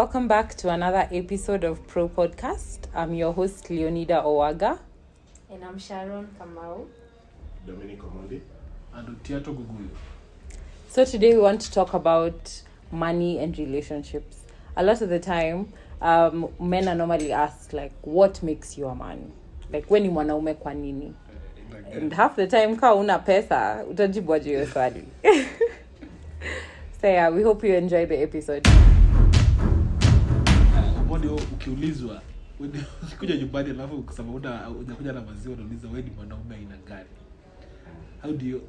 welcome back to another episode of Pro Podcast. I'm your host, Leonida Owaga. And I'm Sharon Kamau. Dominic Omondi. And Utiato Guguyo. So today we want to talk about money and relationships. A lot of the time, men are normally asked, like, what makes you a man? Like, when you mwanaume kwa nini? And half the time, ka una pesa, utajibu aje hiyo swali. So yeah, we hope you enjoy the episode. Mbona ukiulizwa ukikuja nyumbani alafu kusema unakuja na maziwa unauliza wewe ni mwanaume aina gani? How do you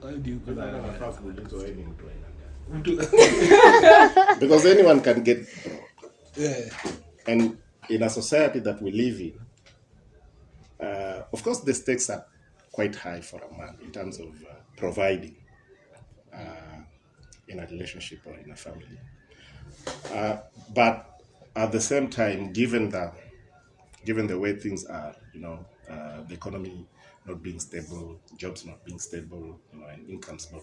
Because anyone can get and in a society that we live in, of course the stakes are quite high for a man in terms of providing in a relationship or in a family. But at the same time, given the way things are, the economy not being stable, jobs not being stable, and incomes not,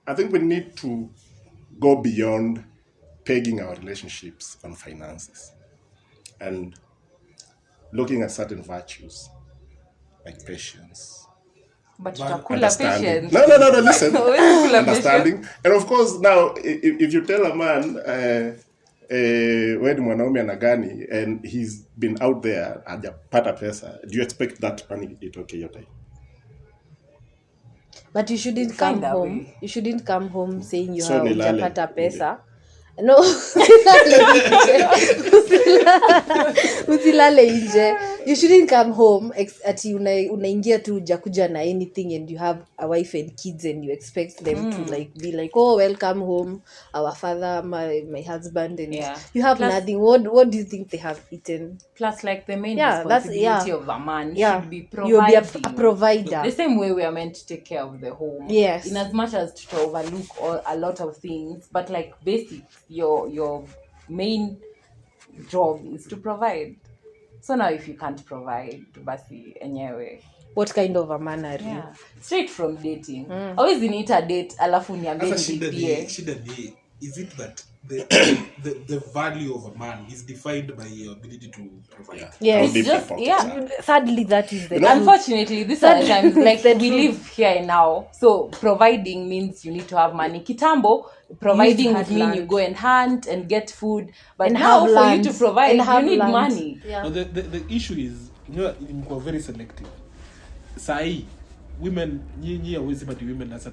I think we need to go beyond pegging our relationships on finances and looking at certain virtues like patience. But tutakula patience. No, listen. Understanding. And of course, now, if you tell a man, when mwanaume anagani, and he's been out there hajapata pesa, do you expect that money itoke yote? But you shouldn't come home. You shouldn't come home saying you have hujapata pesa. No, usilale nje. You shouldn't come home ati unaingia tu hujakuja na anything and you have a wife and kids and you expect them to like be like, oh, welcome home, our father, my husband, and you have nothing. What do you think they have eaten? Plus, like, the main responsibility of a man should be providing. You'll be a provider. The same way we are meant to take care of the home. Yes. In as much as to overlook a lot of things, but like basics, your main job is to provide. So now if you can't provide, basi enyewe. What kind of a man are you? Yeah. Straight from dating. Always need a date, alafu niambie nilipie. Is it that the value of a man is defined by your ability to provide? Yes. It's just, sadly that is the unfortunately, these are the times like we live here now. So providing means you need to have money. Kitambo, providing would mean you go and hunt and get food. But and now for you to provide, you need money. Yeah. No, the issue is, you're very selective. Sai, women, always about women as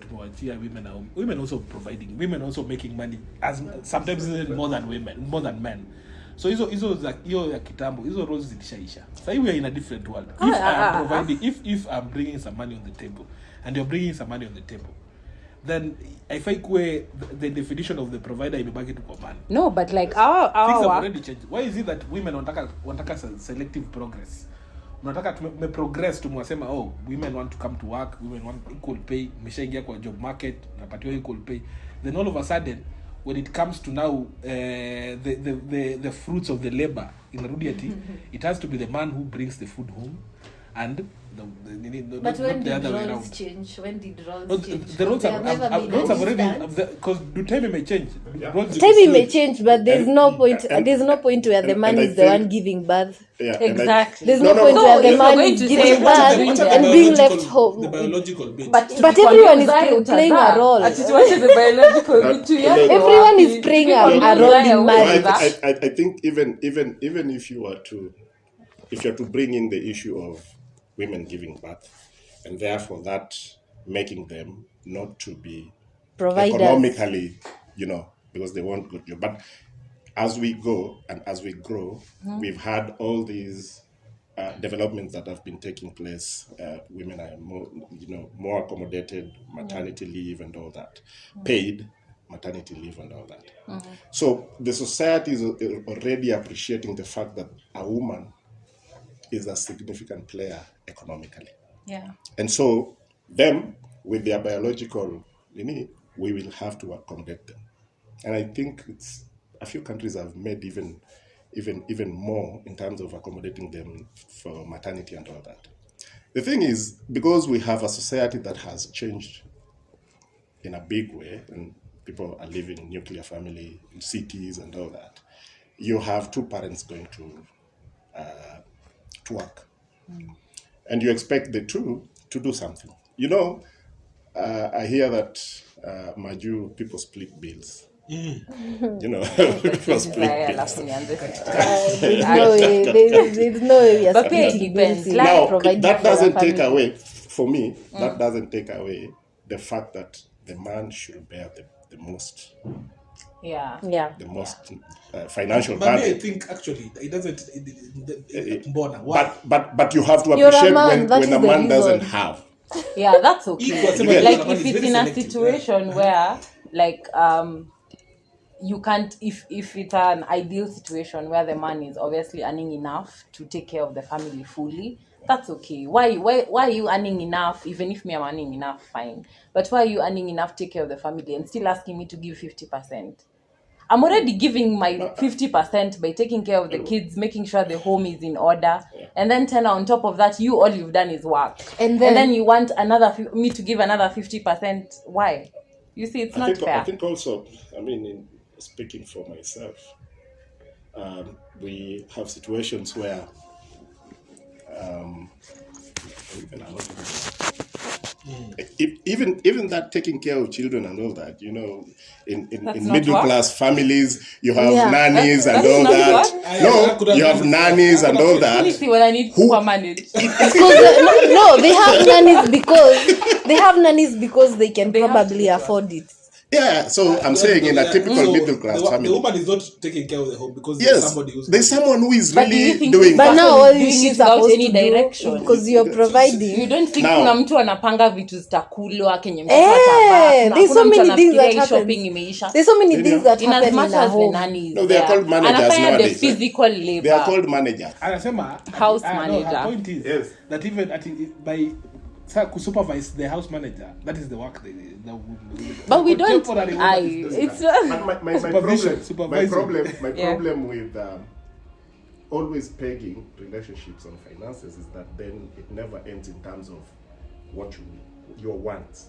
women also providing, women also making money, as sometimes more than men. So hizo like hiyo ya kitambo, hizo roles zilishaisha. Sasa we are in a different world. If I am providing, if I'm bringing some money on the table and you're bringing some money on the table, then I think the definition of the provider imebaki tu kwa man. No, but like our things have already changed. Why is it that women wanataka selective progress? Unataka progress tumwasema, oh, women want to come to work, women want equal pay, umeshaingia kwa job market, unapatiwa equal pay. Then all of a sudden, when it comes to now the fruits of the labor in Rudiati, it has to be the man who brings the food home, and but when did roles change? When did roles change? The roles have already, because the time may change. Time may change, but there's no point. There's no point where the man is the one giving birth. Yeah, exactly. There's no point where the man is giving birth and being left home. The biological bit. But everyone is playing a role. Everyone is playing a role in marriage. I think even if you're to bring in the issue of women giving birth, and therefore that making them not to be providers economically, because they want good job. But as we go and as we grow, we've had all these developments that have been taking place. Women are more accommodated, maternity leave and all that, paid maternity leave and all that. So the society is already appreciating the fact that a woman is a significant player economically. Yeah. And so them, with their biological, we will have to accommodate them. And I think a few countries have made even more in terms of accommodating them for maternity and all that. The thing is, because we have a society that has changed in a big way, and people are living nuclear family in cities and all that, you have two parents going to work. And you expect the two to do something. You know, I hear that Maju, people split bills. You know, people split bills. There's no way we are But pay splitting depends. bills. Like, Now, providing that for our doesn't take family. away, for me, that doesn't take away the fact that the man should bear the most Yeah. Yeah. financial But me, I burden. think actually it doesn't. Mbona, why? But you have to You're a appreciate man, that when is a the man doesn't reason. have. Yeah, that's okay. Equal, Like somebody if is it's very in a selective, situation where like you can't, if it's an ideal situation where the man is obviously earning enough to take care of the family fully, that's okay. Why are you earning enough? Even if me I'm earning enough, fine, but why are you earning enough to take care of the family and still asking me to give 50%? I'm already giving my 50% by taking care of the kids, making sure the home is in order, and then on top of that, all you've done is work, And then you want me to give another 50%. Why? You see, it's not fair. I think also, I mean, in speaking for myself, we have situations where even that taking care of children and all that, you know, in That's not middle what? class families, you have Yeah. nannies and That's all not that. what? No, you have nannies and all Let me that. see when I need to manage. Because they have nannies because they can They have probably to, afford it. Yeah, so I'm saying in a typical middle class the family. woman is not taking care of the home because there's Yes, somebody who's there's someone who is But do you really think doing. But now person what is doing is she it without supposed any to direction? do? Because you're You providing. don't think Now- kuna mtu anapanga vitu zitakulwa kenye mtoto Eh, atavaa? there's so Hakuna mtu many things anafikiria that hii happens. shopping imeisha. There's so many things that In as happen much in a as the home. nanny is No, they are there, called managers anafanya the nowadays, eh? physical They are labor. called managers. anasema House no, manager. her point is Yes. that even by supervise the house manager, that is the work But we don't. temporary work I. is done. It's But my Supervision. problem with always pegging relationships on finances is that then it never ends in terms of what your wants.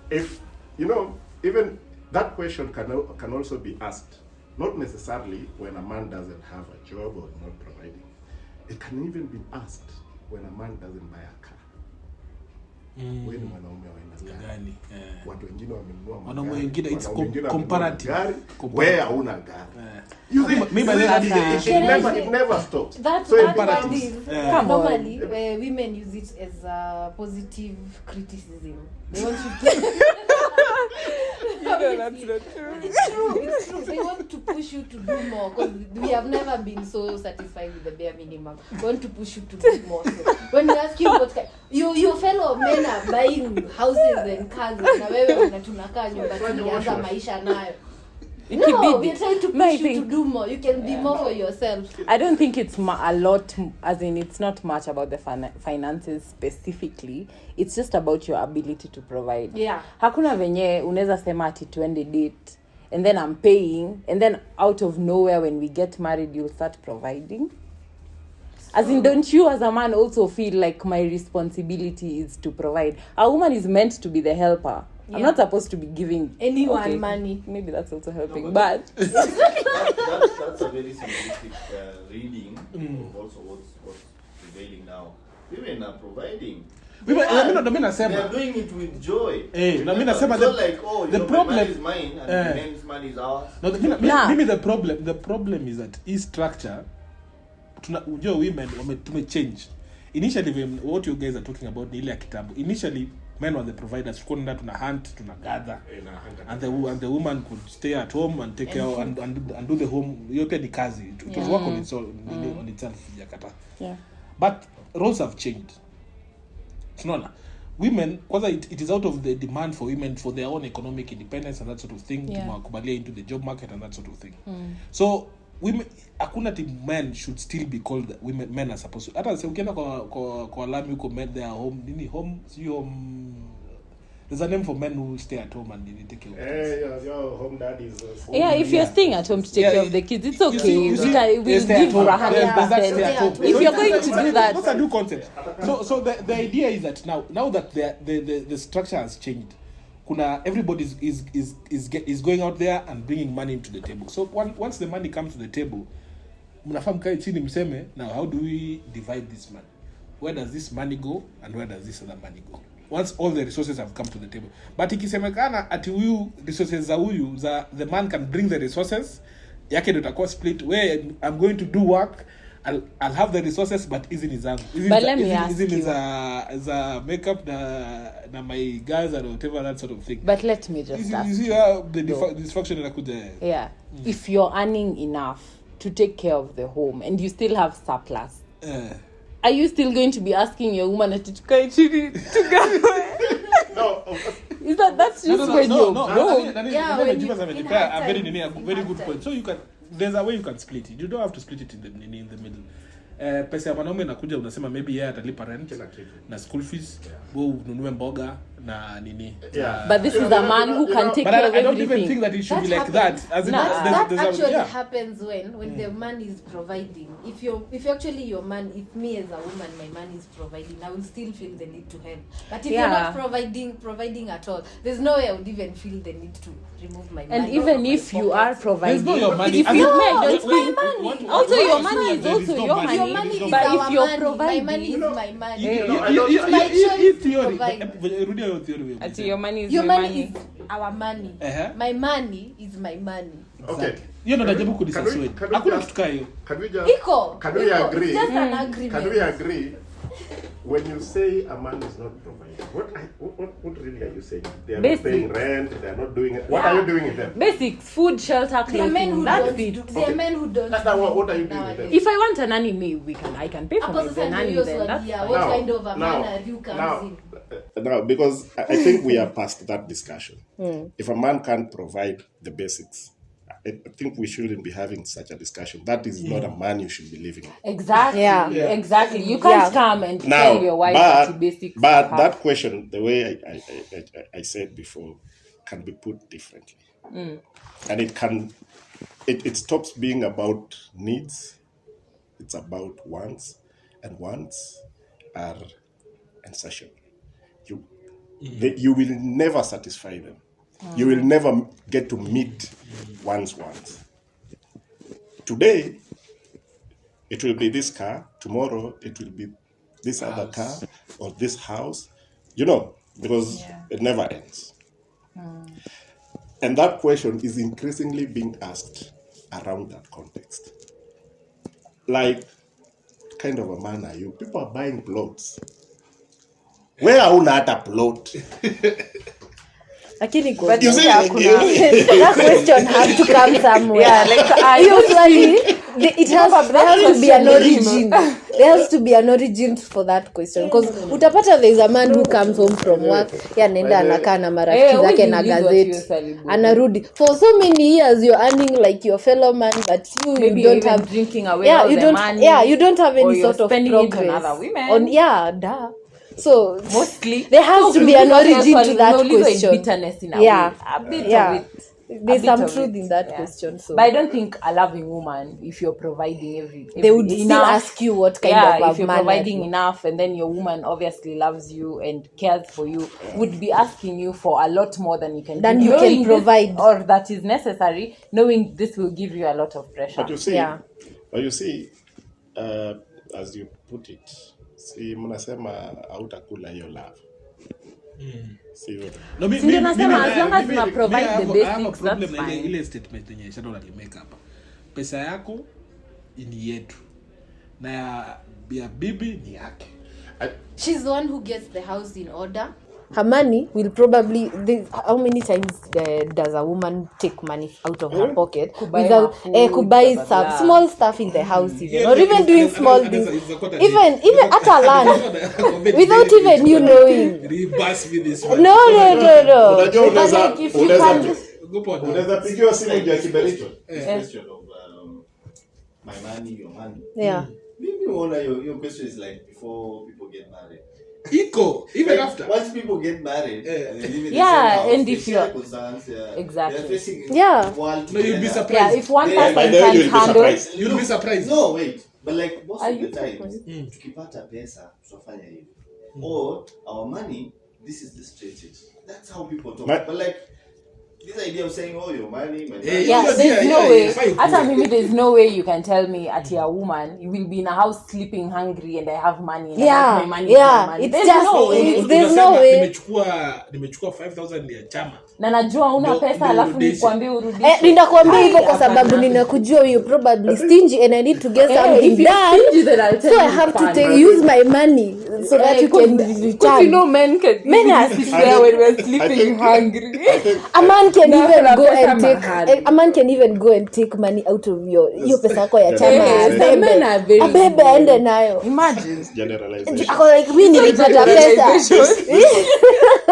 If you know, even that question can also be asked, not necessarily when a man doesn't have a job or not providing. It can even be asked when a man doesn't buy a car. Wewe ni mwanaume wa aina gani? Watu wengine wamenunua magari. Wanaume wengine, it's wanaume wengine comparative. wamenunua magari, wewe hauna gari. You see, Me by then, it never stops. That So part comparative. is Come on. normally women use it as a positive criticism. They want you to that's not true. It's true. They want to push you to do more because we have never been so satisfied with the bare minimum. We want to push you to do more. So when you ask you what your fellow men are buying houses and cars, na wewe tunakaa nyumba tulianza maisha nayo. No, we're trying to push you to do more. You can be more for yourself. I don't think it's a lot, as in it's not much about the finances specifically. It's just about your ability to provide. Yeah. Hakuna venye unaweza sema ati tuende date and then I'm paying and then out of nowhere when we get married you'll start providing. As in, don't you as a man also feel like my responsibility is to provide? A woman is meant to be the helper. Yeah. I'm not supposed to be giving Anyone money. Maybe that's also helping, but that's a very simplistic reading of also what's prevailing now. Women are providing. I mean, They nasema are doing it with joy. na mimi nasema It's not like, oh, the my problem money is mine and the men's money is ours. no, maybe the problem is that hii structure unajua women tumechange. Initially what you guys are talking about ni ile ya kitambo. Initially men were the providers. Tulikuwa tuna hunt, tuna gather, and the woman could stay at home and take care and do the home. Hiyo pia ni kazi. It was work on itself jakata. yeah. But roles have changed. Tunaona women kwanza it is out of the demand for women for their own economic independence and that sort of thing, tumakubalia into the job market and that sort of thing. So women hakuna men should still be called men are supposed to. Hata ukienda kwa lami huko men they are home there's a name for men who stay at home and they take care of kids. Your home daddies. Yeah, if you're staying at home to take care of the kids, it's okay. You see, We'll they stay at give home. 100%. There's that stay at home. If you're going to do that, That's a new concept. So the idea is that now that the structure has changed, kuna everybody is going out there and bringing money into the table. So once the money comes to the table, mnafaa mkae chini mseme, now how do we divide this money? Where does this money go and where does this other money go? Once all the resources have come to the table. But ikisemekana ati huyu resources za the man can bring the resources, yake ndio itakuwa split, where I'm going to do work, I'll have the resources, but isn't zangu. Isn't za makeup na my guys and whatever, that sort of thing. But let me just ask. You see how the dysfunction inakuja. Yeah. If you're earning enough to take care of the home and you still have surplus, are you still going to be asking your woman to tukae chini No. Is that's just when you a very good point. So there's a way you can split it. You don't have to split it in the middle. Pesa ya mwanaume inakuja, unasema maybe yeye atalipa rent na school fees, wewe ununue mboga na nini. But this is a man who can take care of everything. I don't even think that it should be like that. As in, that actually happens when the man is providing. If actually your man, if me as a woman, my man is providing, I will still feel the need to help. But if you're not providing at all, there's no way I would even feel the need to remove my money. And even if you are providing, there's no your money. If you it's my money. Also your money is also your money. Your money is but our if you're money. providing, my money is my money. My choice theory. Your money is your my money is our money. My money is my money. Okay. You know najaribu kudissuade. Hakuna kitu kama hiyo. Can we agree? Just an agreement. Can we agree? When you say a man is not providing, what really are you saying? They are not paying rent, they are not doing it. What are you doing with them? Basics, food, shelter, clothing. That's it. There are men who don't. What are you doing with them? If I want a nanny, I can pay for the nanny then. That's what kind of a man have you come in? Now, because I think we are past that discussion. If a man can't provide the basics, I think we shouldn't be having such a discussion. That is not a man you should be living with. Exactly. Yeah. Exactly. You can't come and tell your wife that basics. But that question, the way I said before, can be put differently. And it stops being about needs. It's about wants. And wants are insatiable. You will never satisfy them. You will never get to meet one's wants. Today, it will be this car. Tomorrow, it will be this other car or this house. Because it never ends. And that question is increasingly being asked around that context. Like, kind of a man are you? People are buying plots. Where are you not a plot? Lakini you see, that question has to come somewhere. Usually there has to be an origin. There has to be an origin for that question, because utapata there is a man who comes home from work, anaenda anakaa na marafiki zake na gazeti, anarudi for so many years. You're earning like your fellow man, but you don't have drinking away all the money. You don't have any sort of progress on So mostly there has to be an origin to that question. Bitterness in a way. A bit of it. There's some truth in that question. So, but I don't think a loving woman, if you're providing everything, they would still ask you what kind of if you're providing enough, and then your woman obviously loves you and cares for you, would be asking you for a lot more than you can provide, or that is necessary, knowing this will give you a lot of pressure. But you see, as you put it, si mnasema hautakula hiyo love. No, nasema as long as you provide the basics, that's fine. Ile statement yenye shadow alimeka hapa. Pesa yako ni yetu. Na ya bibi ni yake. She's the one who gets the house in order. Her money will probably... how many times does a woman take money out of her pocket without buy some small stuff in the house, or even doing small things, even at a land, without even you knowing. No. Unajua unaweza pigiwa simu ya Kibericho. Question of my money, your money. Yeah. Maybe your question is like before people get married. Even after once people get married, and if you're exactly, no, you'll be surprised. If one person can handle, you'll be surprised. No, wait, but most of the time, tukipata pesa, tutafanya hivi. Or our money this is the strategy. That's how people talk. But like this idea of saying, "Oh, your money, my money." Yeah, there's no way. Hata mimi, there's no way you can tell me at a woman you will be in a house sleeping hungry and I have money. And Yeah, my money yeah. is my money. It's There's just no way. there's no way. Nimechukua 5,000 ya chama. Na najua una pesa alafu nikwambie urudishe. Ninakwambia hivyo kwa sababu ninakujua you probably stingy and I need to get something done. So I have to use my money so that you can return. Because you know men are sitting there when we're sleeping hungry. A man can even go and take money out of your pesa yako ya chama. Men are very abebe aende nayo. Imagine Generalization. Ako like mimi nilipata pesa.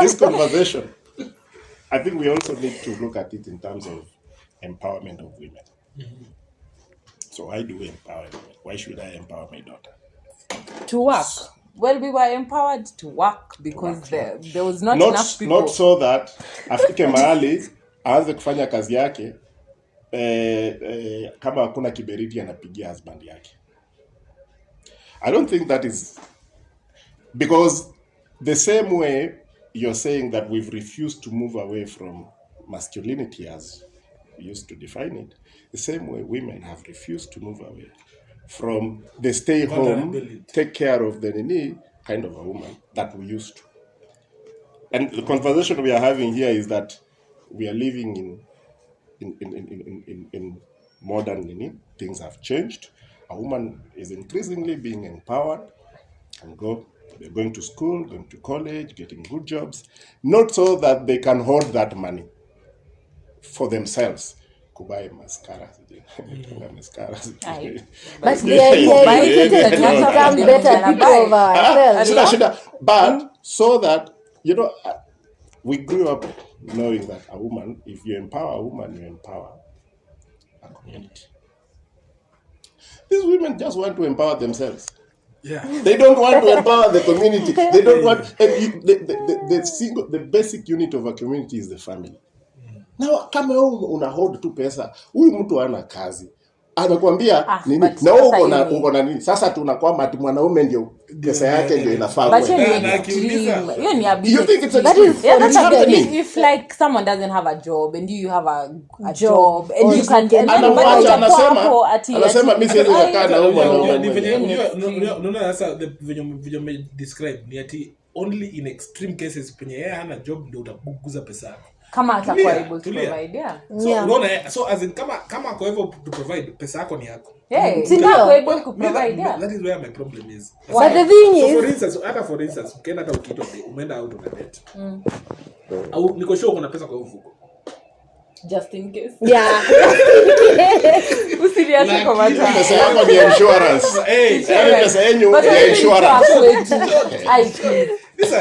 This conversation, I think we also need to look at it in terms of empowerment of women. So why do we empower women? Why should I empower my daughter? to work. Well, we were empowered to work because there was not enough people. Not so that afike mahali aanze kufanya kazi yake kama hakuna kiberiti anapigia husband yake. I don't think that is, because the same way you're saying that we've refused to move away from masculinity as we used to define it, the same way women have refused to move away from the stay home, take care of the nini kind of a woman that we used to. And the conversation we are having here is that we are living in modern nini. Things have changed. A woman is increasingly being empowered and they're going to school, going to college, getting good jobs, not so that they can hoard that money for themselves. Kubai mascara. But they are educated to become better people of ourselves. But so that, we grew up knowing that a woman, if you empower a woman, you empower a community. These women just want to empower themselves. Yeah. They don't want to empower the community. They don't want the basic unit of a community is the family. Now kama una hold tu pesa, huyu mtu hana kazi. Anakuambia nini? Na uko na nini? Sasa tunakwama ati mwanaume ndio pesa yake ndio inafaa kwa. You think it's if like someone doesn't have a job and you have a job and you can anasema mimi siwezi kukaa na huyo unaona sasa vile describe ni ati only in extreme cases penye yeye hana job ndio utabuguza pesa yako. Kama atakuwa able to provide, so as in kama kwa hivyo to provide pesa yako ni yako. Sina able to provide. That is where my problem is. But the thing is, for instance, ukienda hata ukitoa umeenda out on a date. Au niko sure kuna pesa kwa mfuko. Just in case. Yeah. Usiliache kwa mata. Pesa yako ni insurance. Pesa yenu ni insurance. These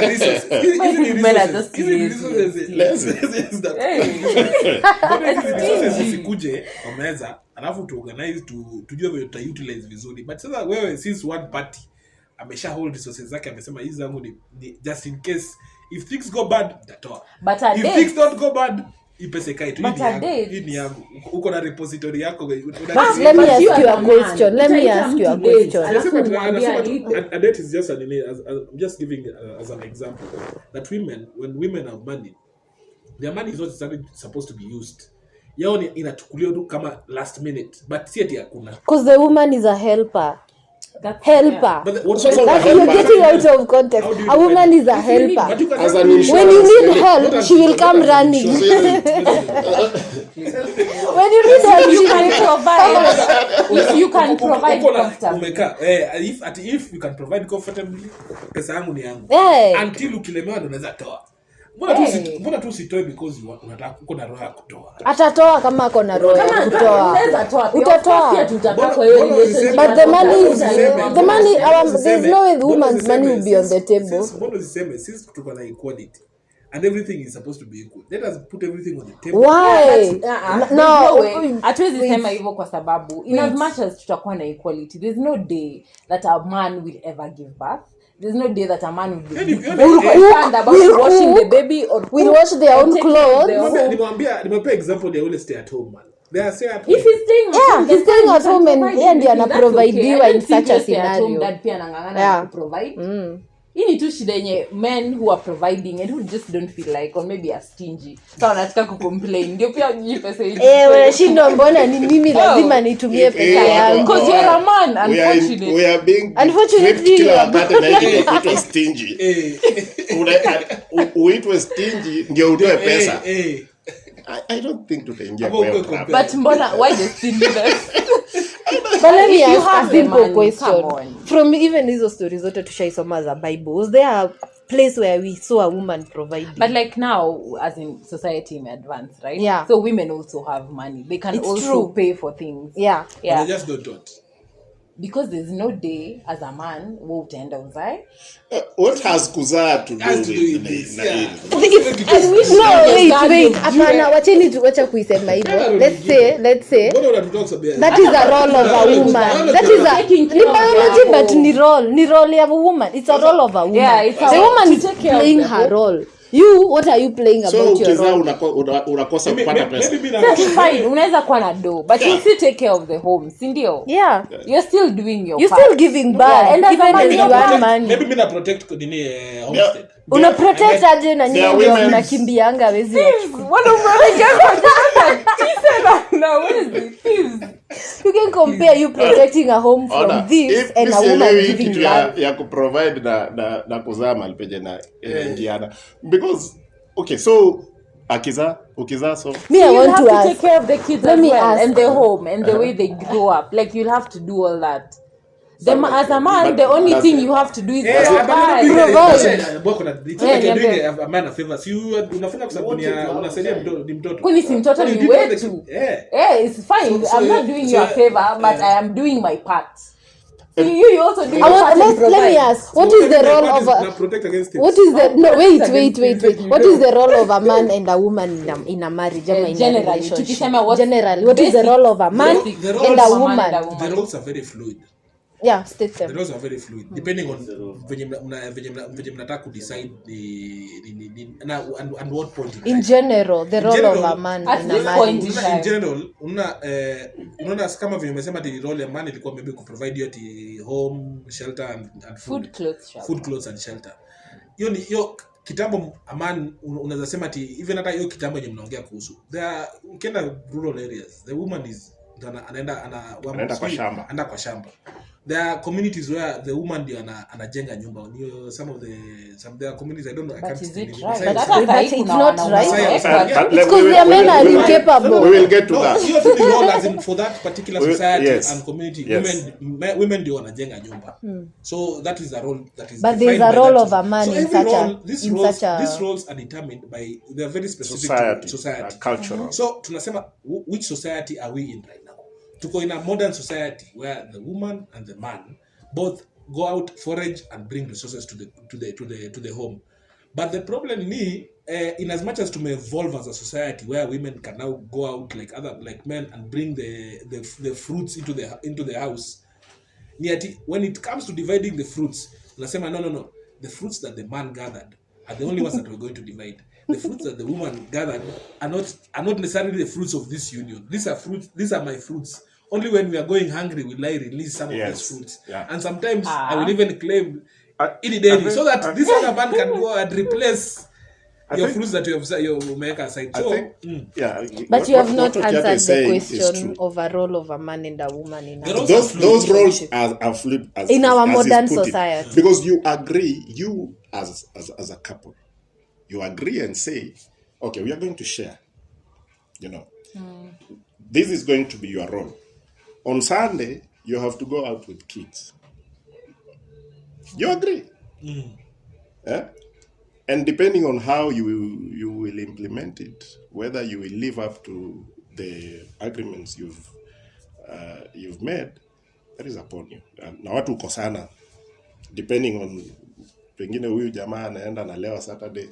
are resources. Usikuje kwa meza alafu tu organize tujue vile tuta utilize vizuri. But sasa wewe since one party amesha hold resources zake amesema hizi zangu ni just in case if things go bad datoa. If things don't go bad ipeseka itu hii ni yangu. Uko na repository yako. Let me ask you a question. A date is just I'm just giving as an example that when women have money, their money is not supposed to be used. Yao inachukuliwa tu kama last minute, but si ati hakuna. Because the woman is a helper. Helper. But you're getting out of context. A woman is a helper. When you need help, she will come running. When you need help, she will provide. If you can provide comfortably. If you can provide comfortably, pesa yangu ni yangu. Until ukilemewa ndo unaweza toa. Mbona tu sitoe because unataka uko na roho ya kutoa. Atatoa kama ako na roho ya kutoa. Unaweza toa. Utatoa. But the money there's no way the woman's money will be on the table. Mbona usiseme since tuko na equality and everything is supposed to be equal. Let us put everything on the table. Why? No. Hatuwezi sema hivyo kwa sababu in as much as tutakuwa na equality, there's no day that a man will ever give birth. There's no day that a man will stand about washing the baby or will wash their own clothes. Nimepea example ya ule stay at home man. They are stay at home. If he's staying at home and yeye ndiye anaprovideiwa in such a scenario. Dad pia anangangana to provide. Ini tu shida yenye men who are providing and who just don't feel like, or maybe are stingy. So wanataka kucomplain. Ndio pia nyinyi pesa hizi. Wanashindwa mbona ni mimi lazima nitumie pesa yangu. Because you're a man, unfortunately. We are being Unfortunately, kila wakati na it was stingy. Uitwe stingy ndio utoe pesa. I don't think tutaingia kwa hiyo trap. But mbona, why the stinginess? But let me ask have a the simple money, question. come on. From even hizo stories zote tushaisoma za Bible, was there a place where we saw a woman providing? But like now, as in society in advance, right? Yeah. So women also have money. They can It's also true. pay for things. Yeah. Yeah. They just don't do it. Because there's no day as a man wewe utaenda uzae. What has kuzaa to do Has to do with with this, na yeah. hili? Wait. Hapana, wacheni tuacha kuisema hivyo. Let's say What are the talks about? that is a role of a woman. That is a ni biology, but ni role ya a woman. It's a role of a woman. Yeah, it's the a- woman is to take care of playing the her role. You, what are you playing So about your ukizaa role? unakosa kupata pesa. That's fine. Unaweza kuwa na do, but you still take care of the home, si ndio? Yeah. You're still doing your You're part. still giving back, Yeah, and as a even man, if you you're earn money. Maybe me na protect nini homestead. Una protect aje na There are nyinyi ndio women- mnakimbianga wezi wachukua. You can compare you protecting a home from Ona, this if and a sielewi woman hii giving kitu love. ya kuprovide na kuzaa mahali penye na ingiana. Because okay, so ukizaa so Me, I You want have to to take ask. care of the kids Let as me well, ask. and the home and the way they grow up. Like you'll have to do all that. Them as a man, But the only that's thing it. you have to do is Yeah, provide. it's like you're doing a man a favor. Si unafanya kwa sababu unasaidia ni mtoto. Kwani si mtoto ni You give wetu. the- yeah. Yeah, it's fine. So- I'm not doing so- you a favor, but I am doing my part. You also do your I want, part and let me provide. ask. What is the role of Na a protect against it. what is the no wait. You What is the role of a man and a woman in a marriage or in a Generally, relationship? tukisema what- Generally, what is the basic- role of a man basic the and roles a of a man woman? and a woman. The roles are very fluid. Yeah, state The them. roles are very fluid depending on venye mnataka ku decide and what point In general, the In role general, of a man at in this a point marriage. in general unaona kama vile umesema ati role ya man ilikuwa maybe ku provide you ati home, shelter and Food, clothes, shelter. food, clothes and shelter. Hiyo kitambo a man unaweza sema ati even hata hiyo kitambo yenye mnaongea kuhusu ukienda rural areas the woman is anaenda kwa shamba. There are communities where the woman ndio anajenga nyumba. Some there are communities I don't know. I But can't is say it name. right? Masai- But But hata it's kuna not wanaume right. expert. Yeah. It's because their men are incapable. We will get to No, that. you have to be role as in for that particular society Yes. and community. Yes. Women ndio wanajenga nyumba. So that is a role that is. But there's defined a by role that of a man so in every such a- role, these in roles, such a- these roles are determined by they are very specific Society, to society. cultural. So tunasema which society are we in right now? Tuko in a modern society where the woman and the man both go out, forage and bring resources to the home. But the problem ni in as much as to evolve as a society where women can now go out like men and bring the fruits into the house. Ni ati when it comes to dividing the fruits, unasema no. The fruits that the man gathered are the only ones that we're going to divide. The fruits that the woman gathered are not necessarily the fruits of this union. These are my fruits. Only when we are going hungry will I release some of these fruits. Yeah. And sometimes I will even claim so that this other man can go and replace your fruits that you make aside. So, But you have not what Okiato answered is the saying is question true. of a role of a man and a woman in The a roles Those roles are fluid as In our as modern is put it. society. Because you agree, you as a couple, you agree and say, okay, we are going to share. This is going to be your role. On Sunday, you have to go out with kids. You agree? Yeah? And depending on how you will implement it, whether you will live up to the agreements you've made, that is upon you. Na watu ukosana, depending on pengine huyu jamaa anaenda na leo Saturday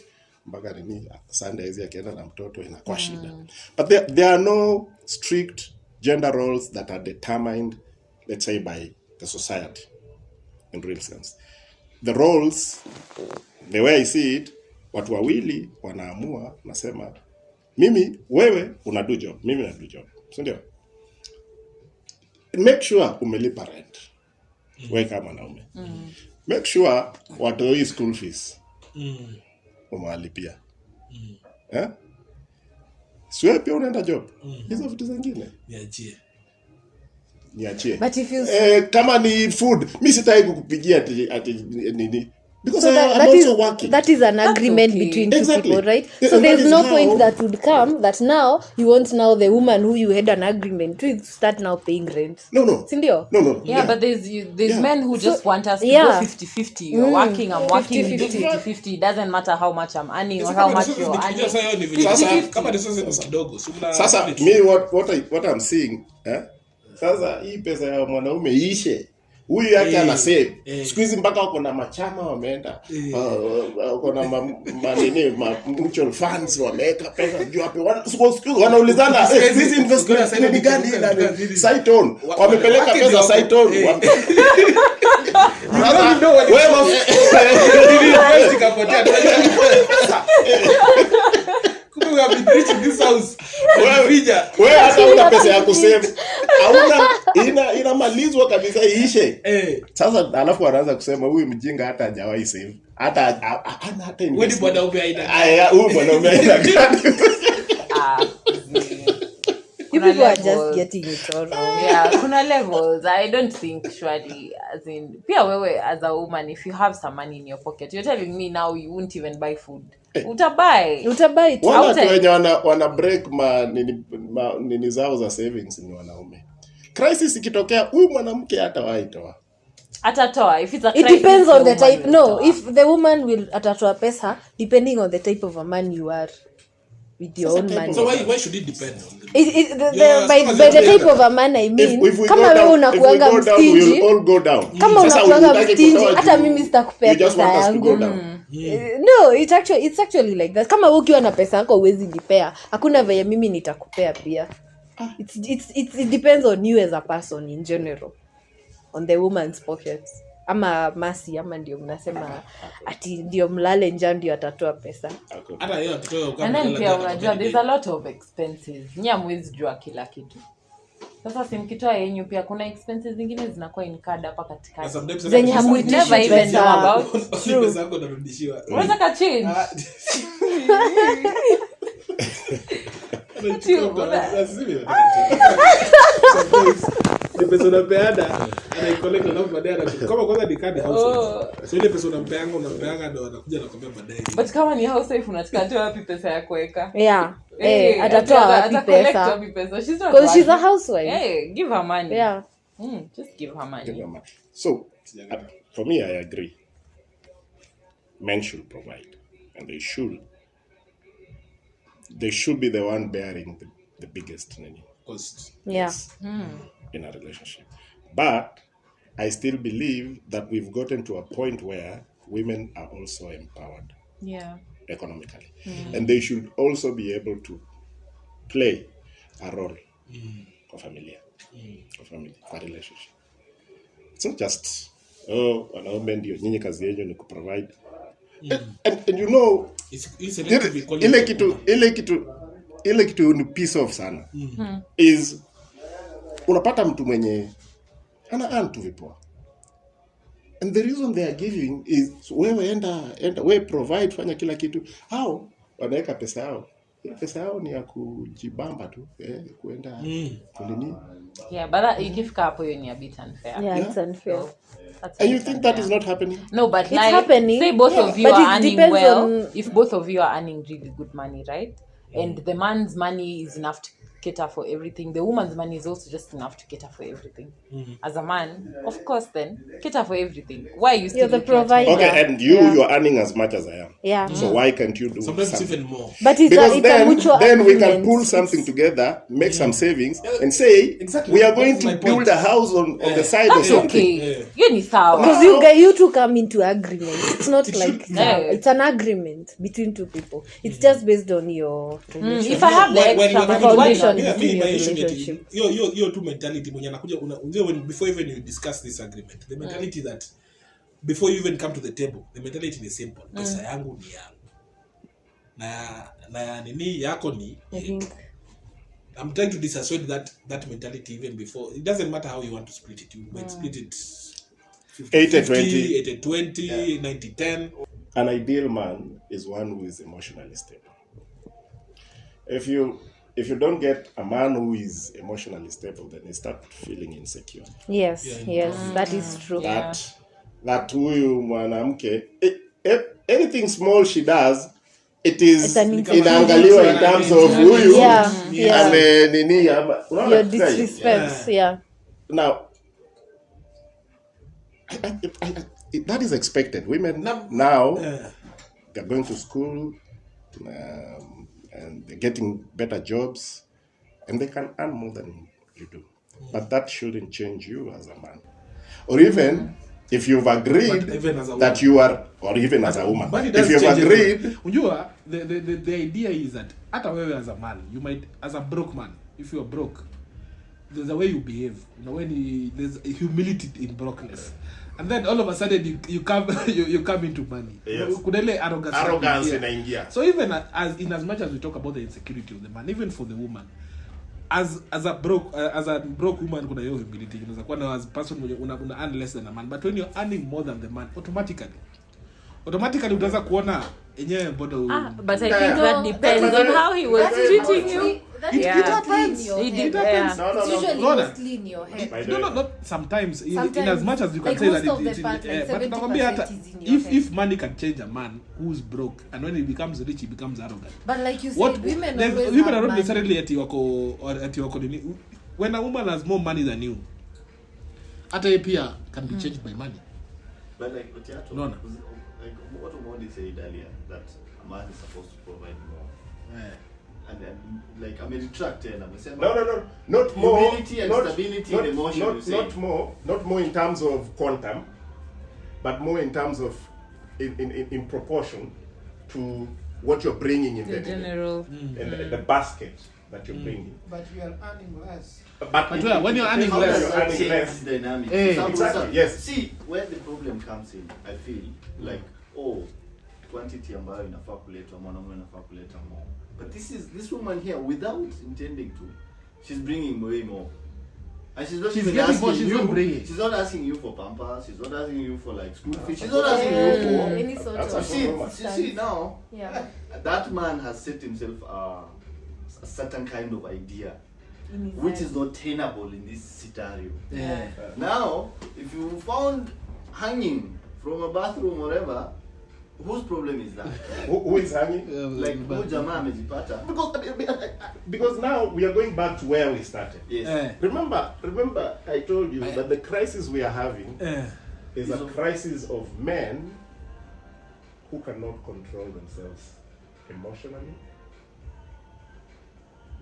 mpaka nini Sunday hizi akienda na mtoto inakuwa shida. But there are no strict gender roles that are determined, let's say, by the society in real sense. The roles, the way I see it, watu wawili wanaamua, nasema wewe una do job, mimi na do job, si ndio? Make sure umelipa rent, wewe kama mwanaume. make sure watoi school fees umewalipia. Sio pia unaenda job. Hizo vitu zingine niachie. But if you Kama ni food, mimi sitaki kukupigia ati nini. Because I'm also working. That is an agreement okay. between two Exactly. people, right? Yeah, So and there's that no is point how- that would come that now you want now the woman who you had an agreement with start now paying rent. No. Sindio? No. Yeah, but there's Yeah. men who just want us to yeah. go 50-50. You're working, I'm working. 50-50. 50-50. It doesn't matter how much I'm earning or Sasa how kama much resources you're nikija sasa earning. hiyo ni vile. 50-50. Kama resources ni kidogo. Sasa me what I'm seeing, sasa hii pesa ya mwanaume ishe. Huyu yake ana save. Siku hizi mpaka wako na machama wameenda. Wako na mutual funds wameweka pesa juu hapo. Wanaulizana hizi investment ni gani na site on. Wamepeleka pesa site on. We have been reaching this house. Wewe hata una pesa ya kusave. Hauna inamalizwa kabisa iishe. Sasa alafu anaanza kusema huyu mjinga hata hajawahi save. Hata Wewe ni bwana ume aina. huyu bwana ume aina gani? You people are just getting it all wrong. Yeah, kuna levels. I don't think surely as in pia wewe as a woman, if you have some money in your pocket, you're telling me now you won't even buy food. Utabuy it. Wala tu wenye wana break nini zao za savings ni wanaume. Crisis ikitokea huyu mwanamke hata waitoa. Atatoa if it's a It crisis. depends on the type. will No, toa. if the woman will atatoa pesa depending on the type of a man you are with your own money. So why should it depend on the By the type of a man I mean, If we kama go wewe down, unakuanga we'll mstingy, all go down. kama Sasa unakuanga hutaki mstingy, kutoa hata juu, mimi sitakupea you just pesa want us to go yangu. down. No, it's actually like that. Kama wewe ukiwa na pesa yako huwezi nipea, hakuna vile mimi nitakupea pia. It depends on you as a person in general, on the woman's pockets. Ama masi ama ndio mnasema ati ndio mlale njaa ndio atatoa pesa. hata hiyo akitoa And then pia unajua there's a lot of expenses. Nyia mwezi jua kila kitu. Sasa simkitoa yenyu pia kuna expenses zingine zinakuwa incurred hapa katikati. Zenye hamuitishi Never even know pesa. about. pesa yako narudishiwa. Unataka change? Ni pesa unapeana anaikollect alafu baadaye kama kwanza ni kadi household. So ile pesa unampeanga ndo anakuja anakwambia baadaye. But kama ni housewife unataka toa wapi pesa ya kuweka? Yeah. Atatoa wapi pesa? She's not Because she's a working. housewife. Hey, give her money. Yeah. Just give her money. So, for me, I agree. Men should provide, and they should be the one bearing the biggest Cost. Yeah. in a relationship. But I still believe that we've gotten to a point where women are also empowered Yeah. economically, and they should also be able to play a role for family, for relationship. It's not just wanaume ndio nyinyi kazi yenu ni kuprovide. And you know, ile kitu ni piece of sana is unapata mtu mwenye ana earn tu vipoa, and the reason they are giving is wewe enda wewe provide, fanya kila kitu. Hao wanaweka pesa yao, ile pesa yao ni ya kujibamba tu kuenda kunini. Yeah, but that, ikifika hapo hiyo ni a bit unfair. Yeah, it's unfair. That's And a you bit think that is unfair. not happening? No, but It's like happening. say both of you but are it earning depends well. on- If both of you are earning really good money, right? And the man's money is enough to cater for everything. The woman's money is also just enough to cater for everything. As a man, of course, then cater for everything. Why are you still You're the looking at provider. me? Okay, and you Yeah. are earning as much as I am. Yeah. So why can't you do Sometimes something? even more. But it's Because a mutual then we can agreement. pull something together, make some savings, and say Exactly. we are going That's to my build point. a house on the side or That's something. okay. You ni sawa. Because you two come into agreement. It's not like Yeah. it's an agreement between two people. It's just based on your relationship. If I have the When extra you money, come why to- not? between me, your my issue ni relationship. hiyo tu mentality mwenye anakuja before even you discuss this agreement, the mentality that before you even come to the table, the mentality ni simple. Pesa yangu ni yangu na nini yako ni I think I'm trying to dissuade that mentality even before. It doesn't matter how you want to split it. You might split it 80-20. 80-20, 90-10. An ideal man is one who is emotionally stable. If you don't get a man who is emotionally stable, then you start feeling insecure. Yes, that is true. That huyu mwanamke, anything small she does, it is inaangaliwa in terms of huyu nini ama your disrespect. Now that is expected. Women now they're going to school and they're getting better jobs and they can earn more than you do. But that shouldn't change you as a man. Or even if you've agreed that you are, or even as a woman, if you've agreed. Unjua, the idea is that hata wewe as a man, you might, as a broke man, if you are broke, there's a way you behave. You know, there's humility in brokenness. And then all of a sudden you come you come into money. Yes. Kuna ile Arrogance inaingia. So even as much as we talk about the insecurity of the man, even for the woman, as a broke woman kuna hiyo humility. Unaweza kuwa na as person una earn less than a man, but when you're earning more than the man, automatically utaanza kuona yenyewe bodo. But I think that depends on how he was treating you. It happens. It depends. It's usually mostly in your head. No, not sometimes. In as much as you can say that but if money can change a man who's broke, and when he becomes rich, he becomes arrogant. But like you said, women are not necessarily at wako. When a woman has more money than you, hata pia can be changed by money. But like what Omodi said earlier, that a man is supposed to provide more. And then, like, I mean, retract and I'm saying No, not more. Humility and stability in emotion. Not more in terms of quantum, but more in terms of in proportion to what you're bringing in the general the basket that you're bringing. But we are earning less. But when you're earning less, dynamic. Exactly. Yes. See where the problem comes in. I feel like quantity ambayo inafaa kuleta mwanamume inafaa kuleta more. But this woman here, without intending to, she's bringing way more. And she's not even asking you. She's not asking you for pampers. She's not asking you for like school fees. She's not asking you for any sort of. See now, that man has set himself a certain kind of idea, which is not tenable in this scenario. Now, if you found hanging from a bathroom or whatever, whose problem is that? Who is hanging? Like who jamaa amejipata? Because now we are going back to where we started. Yes. Remember I told you that the crisis we are having is a crisis of men who cannot control themselves emotionally,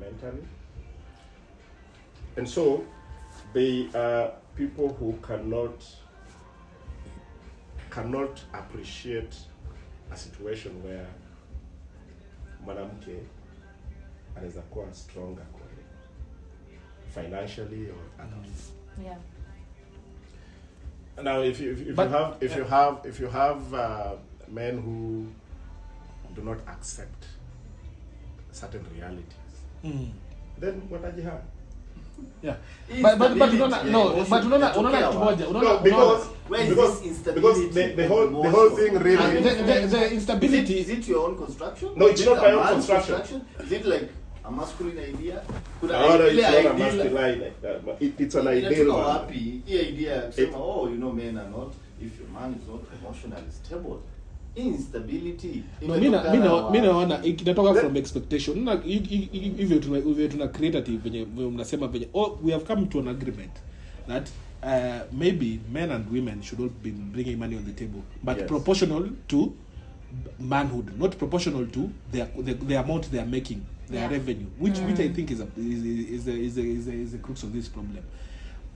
mentally. And so they are people who cannot appreciate a situation where mwanamke anaweza kuwa stronger financially or otherwise. Now if you have men who do not accept certain realities, then what are you have? Yeah, but because the whole thing really the instability. Is it your own construction? No, it's not my own construction. Is it like a masculine idea? No, it's not a masculine like that, but it's an ideal one. Happy idea. Men are not. If your man is not emotionally stable, instability. No, mi naona inatoka from expectation. Hivyo tuna creative venye mnasema venye we have come to an agreement that maybe men and women should all be bringing money on the table, but proportional to manhood, not proportional to the amount they are making, their revenue, which I think is the crux of this problem.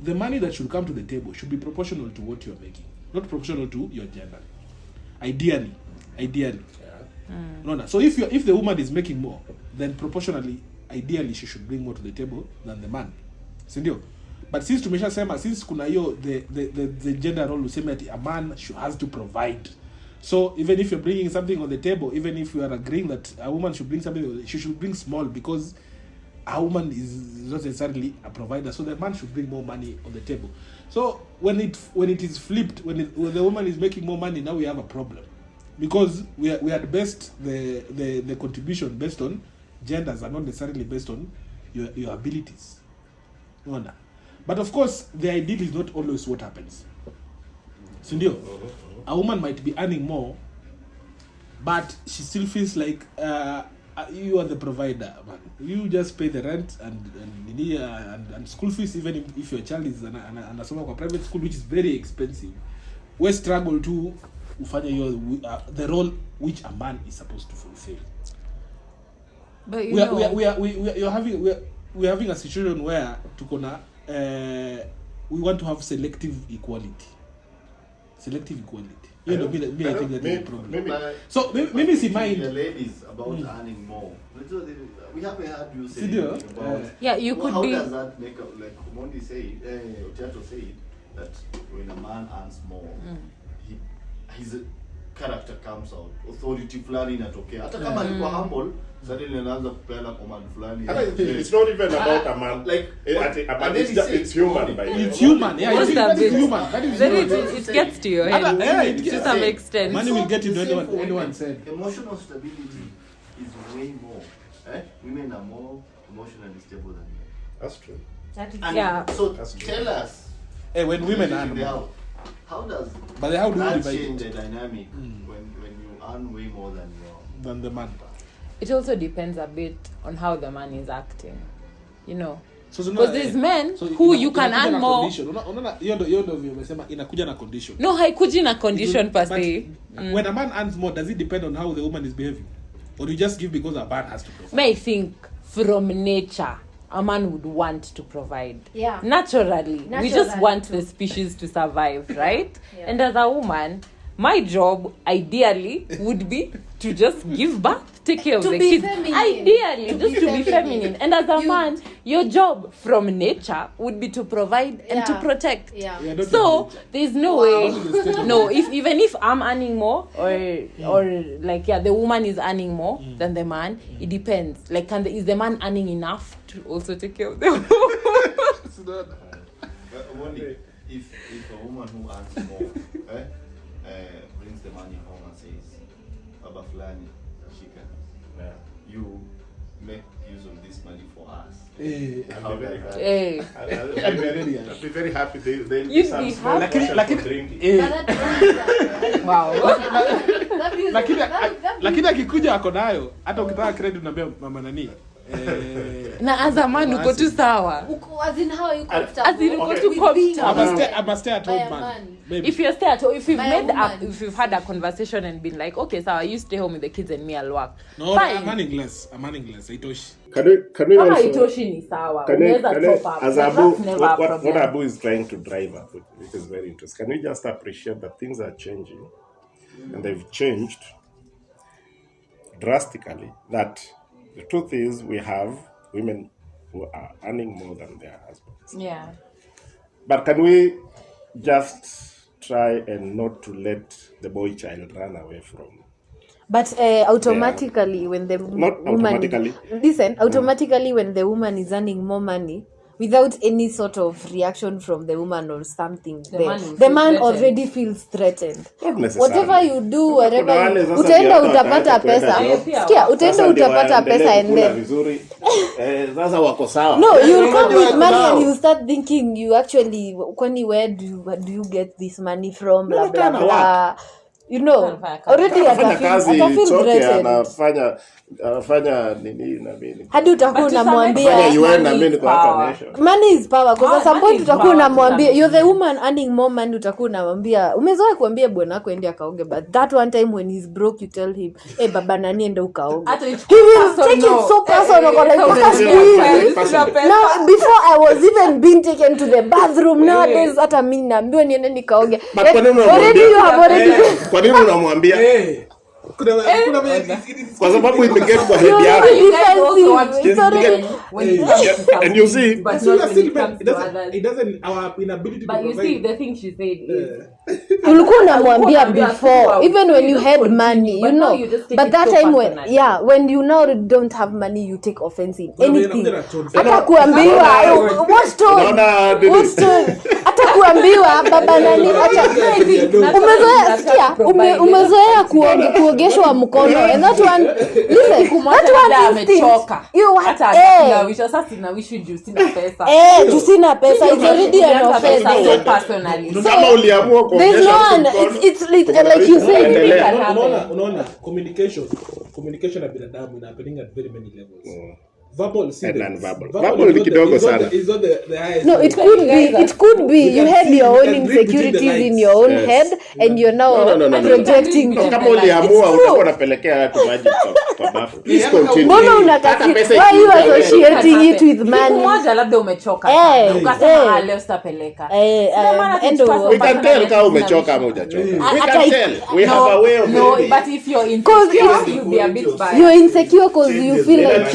The money that should come to the table should be proportional to what you are making, not proportional to your gender. Ideally. No. So if the woman is making more, then proportionally, ideally, she should bring more to the table than the man. Sindio? But since kuna hiyo the gender role useme that a man has to provide. So even if you're bringing something on the table, even if you are agreeing that a woman should bring something, she should bring small, because a woman is not necessarily a provider, so the man should bring more money on the table. So when it is flipped, when the woman is making more money, now we have a problem, because we had based the contribution based on genders and not necessarily based on your abilities. But of course, the ideal is not always what happens. Sindio, a woman might be earning more, but she still feels like you are the provider, man. You just pay the rent and school fees, even if your child is an private school, which is very expensive. We struggle to find the role which a man is supposed to fulfill. But we're having a situation where we want to have selective equality. I think that is a problem. So maybe see mine. The ladies about earning more. We haven't heard you say about. You could how be. How does that make up? Like Mondi said, Otiato said that when a man earns more, his character comes out. Authority fulani inatokea. Hata kama alikuwa humble, suddenly anaanza kupeana command fulani. It's not even about a man. Like it's human by it's human. Yeah, it's human. That is it gets to your head to some extent. Money will get into anyone said. Emotional stability is way more. Women are more emotionally stable than men. That's true. That is So that's true. tell us. When women earn more, how does how do you divide change the dynamic when you earn way more than the man? It also depends a bit on how the man is acting, So because there's men who you can earn more. Hiyo ndio umesema inakuja na condition. No, haikuji na condition per se. When a man earns more, does it depend on how the woman is behaving, or you just give because a man has to provide? I think from nature, a man would want to provide. Yeah. Naturally. We just want the species to survive, right? Yeah. And as a woman, my job ideally would be to just give birth, take care of the kids. Feminine. Ideally, to be feminine. And as a man, your job from nature would be to provide and to protect. Yeah. So there's no way. No, even if I'm earning more, or the woman is earning more than the man, it depends. Like, is the man earning enough to also take care of the woman? If a woman who earns more brings the money home and says, Baba Fulani, Shika, you make use of this money for us. I'll be very happy. Hey. I'll be very happy. They'll You'd some be small happy. portion for drinking. Wow. Lakini akikuja ako nayo, hata ukitaka credit unaambia mama nani. Na as a man uko tu sawa. As in how you As in uko tu comfortable. I must stay at home, man. Maybe. If you stay at home, if you've By if you've had a conversation and been like, okay, so you stay home with the kids and me I'll work. No, fine. I'm earning less. Haitoshi. Can we Kama also haitoshi ni sawa. can Unaweza top up. as That's Abu, never a what problem. Abu is trying to drive at, which is very interesting. Can we just appreciate that things are changing, and they've changed drastically? That the truth is, we have women who are earning more than their husbands. Yeah. But can we just try and not to let the boy child run away from? But automatically, when the Not woman automatically. automatically when the woman is earning more money, without any sort of reaction from the woman or something, The man will the feel man threatened. already feels threatened. Not necessarily. Whatever you do, wherever Kuna wale you, sasa utaenda ndio utapata wataanza pesa. kwenda job. Sikia, utaenda Sasa ndio utapata pesa waendelee and kukula then vizuri. Sasa wako sawa. no, you come Unajua with money now. and you start thinking you actually, kwani where do you get this money from? Blah No, blah kinda blah. You know, already Anafanya kazi, it's atafeel okay, threatened. anafanya nini na nini. Hadi utakuwa But to some unamwambia Fanya extent, UN na money mimi is niko hapa power. nation. money is power, because at some Money point is utakuwa power to unamwambia some you're the woman earning more money, utakuwa unamwambia umezoea kuambia bwana wako ende akaoge, but that one time when he's broke you tell him baba nani ende ukaoge. Hata it's He will personal. take it so personal, Eh, like so mpaka siku personal. hizi. Personal. Now before I was even being taken to the bathroom, nowadays hata mimi naambiwa niende nikaoge. But kwa nini Already you have already Kwa nini unamwambia? Kwa sababu imegeti kwa head yako. And you see, but it doesn't our inability to provide. But you see, the thing she said is ulikuwa unamwambia before, even when you had money, you know, but that time when you now don't have money, you take offense in anything. Hata kuambiwa what story, hata kuambiwa baba nani, umezoea kuogeshwa mkono, and that one listen, that one amechoka. You hata sasa sinawishi juu sina pesa. Juu sina pesa, it's already an offense. So personally, kama uliamua kuongesha it's like you said, unaona communication na binadamu ina happening at very many levels. Verbal and non-verbal. Verbal ni kidogo sana. No, it could be you had your own insecurities in your own head and you're now projecting them. Kama uliamua utakuwa unapelekea watu maji kwa bafu. Please continue. Mbona unataka why you associating it with money? Mmoja labda umechoka sana. Ukasema leo sitapeleka. We can tell kama umechoka ama hujachoka. We can tell. We have a way of no, but if you're insecure, you'll be a bit biased. You're insecure because you feel like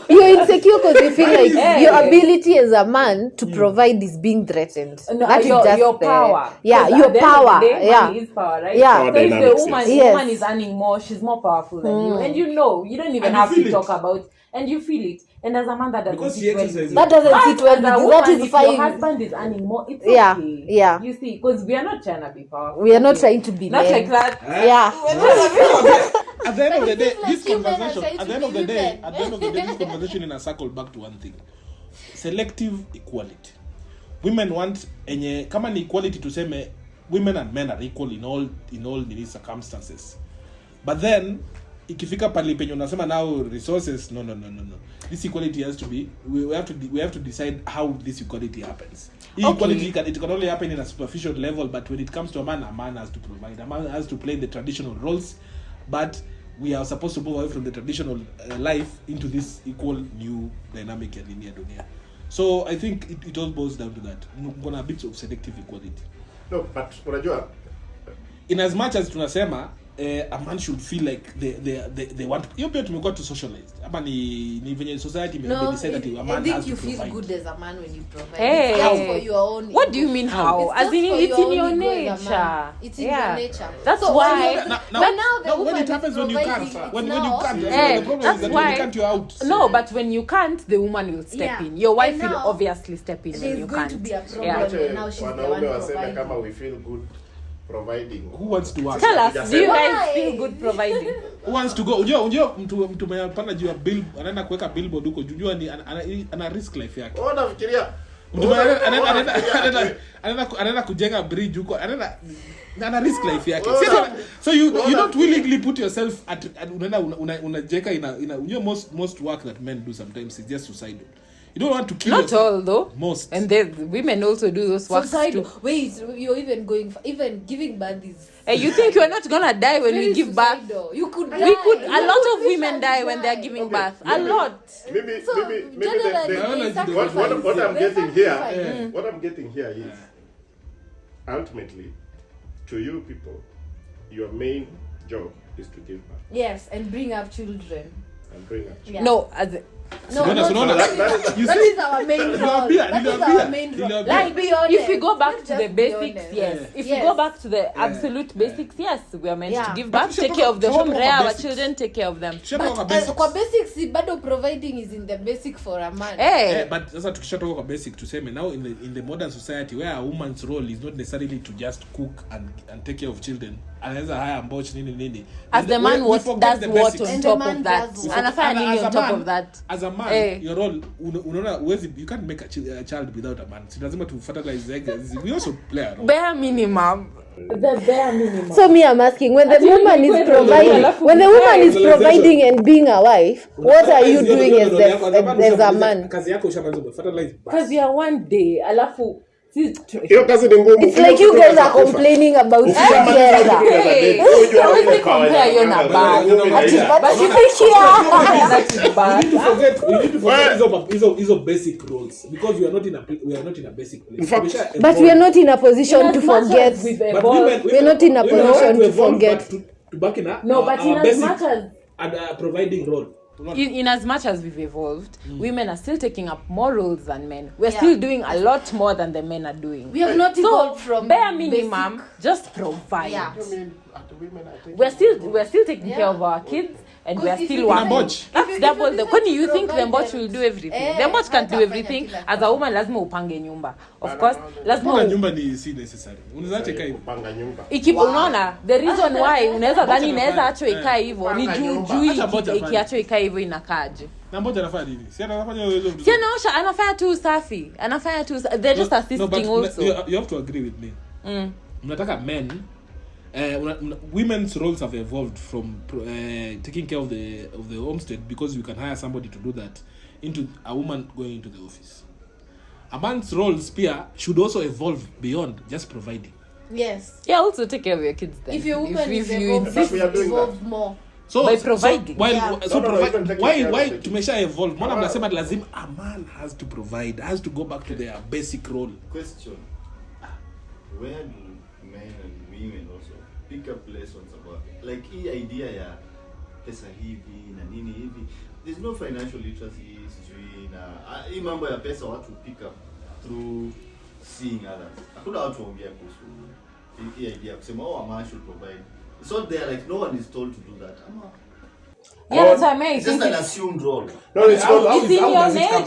you're insecure because you feel like your ability as a man to provide is being threatened. No, that is just your power. Your power. Money is power, right? Yeah. So if the woman is earning more, she's more powerful than you, and you don't even have to talk about, and you feel it. And as a man, that doesn't sit well. That doesn't sit well. That is fine. If your husband is earning more, it's okay. Yeah. You see, because we are not trying to be powerful. We are not trying to be not men. like that. Yeah. At the end of the day, this conversation. At the end of the day, this conversation in a circle back to one thing: selective equality. Women want kama ni equality tuseme women and men are equal in all these circumstances. But then ikifika pale penye unasema now resources no. This equality has to be we have to decide how this equality happens. Equality it can only happen in a superficial level, but when it comes to a man has to provide. A man has to play the traditional roles, but we are supposed to move away from the traditional life into this equal new dynamic ya dunia. So I think it all boils down to that. Kuna a bit of selective equality. No, but unajua in as much as tunasema a man should feel like they want you pia tumekuwa to socialize ama ni venye society may decide that a man has to provide. I think you feel good as a man when you provide. Hey. It's for your own. What do you mean how? As in it's in your nature. It's in your nature. That's so why. Now when it happens when you can't, when you can't, the problem is that when you can't, you're out. No, but when you can't, the woman will step in. Your wife will obviously step in when you can't. To be a problem and now she's the one providing. Kama we feel good providing. Who wants to work? Tell us, do you guys feel good providing? Who wants to go? Unajua mtu mpana juu ya bill anaenda kuweka billboard huko. Unajua ni ana risk life yake. Unafikiria mtu anaenda kujenga bridge huko. Ana risk life yake. So you don't willingly put yourself at unajeka in most work that men do sometimes is just suicidal. You don't want to kill not yourself. All though. Most. And women also do those works too. Wait, you're even going even giving birth is. Hey, you think you're not gonna die when we give birth? You could die. A lot of women die when they're giving birth. A lot. Maybe what I'm getting here is ultimately to you people, your main job is to give birth. Yes, and bring up children. Yeah. No, that is our main role. That is our main role. Like, if we go back to the basics, yes. If we go back to the absolute basics, yes, we are meant to give back, take care of the home, rear our children, take care of them. But kwa basics, bado providing is in the basic for a man. But sasa tukishatoka kwa basic tuseme now in the modern society where a woman's role is not necessarily to just cook and take care of children. Anaweza haya mboch nini. As the man does what on top of that. Anafanya nini on top of that? As a man, your role unaona you can't make a child without a man. So lazima to fertilize eggs. We also play a role. Bare minimum. The bare minimum. So me I'm asking when the woman is providing and being a wife, what are you doing as a man? Kazi yako ushamaliza fertilize. Kazi ya one day alafu Hiyo kazi ni ngumu. It's like you guys are complaining about gender. Compare hiyo na bad. You need to forget hizo basic roles because we are not in a basic place. But we are not in a position to forget. We are not in a position to forget. To back in a no, but in as much as providing role. In as much as we've evolved, women are still taking up more roles than men. We're still doing a lot more than the men are doing. We have not evolved from bare minimum, just provide. Yeah. We're still taking care of our kids, and we're still working. That's double the. When you think the mbot will do everything, the mbot can't do everything. As a woman, lazima upange nyumba. Of course, lazima nyumba ni si necessary. Unaweza cheka hivyo. Kupanga nyumba. Unaona, the reason why unaweza dhani inaweza acho ikae hivyo ni juu ikiacho ikae hivyo inakaje. Na mbona anafanya nini? Si anafanya hizo vitu. Si anaosha, anafanya tu usafi. They're just assisting also. You have to agree with me. Mnataka men women's roles have evolved from taking care of the homestead because you can hire somebody to do that into a woman going into the office. A man's roles pia should also evolve beyond just providing. Yes. Yeah, also take care of your kids then. If your woman if is you insist, evolved more. So by providing. Why tumesha evolve? Mbona mnasema lazima a man has to provide, has to go back to their basic role. Question. Where do men and women also pick up lessons about like hii idea ya pesa hivi na nini hivi? There's no financial literacy sijui na hii mambo ya pesa watu pick up through seeing others. Hakuna watu waongea kuhusu hii idea kusema a man should provide. It's not there, like no one is told to do that. Yeah, that's what I mean. It's just an assumed role. No, it's not. It's in your nature.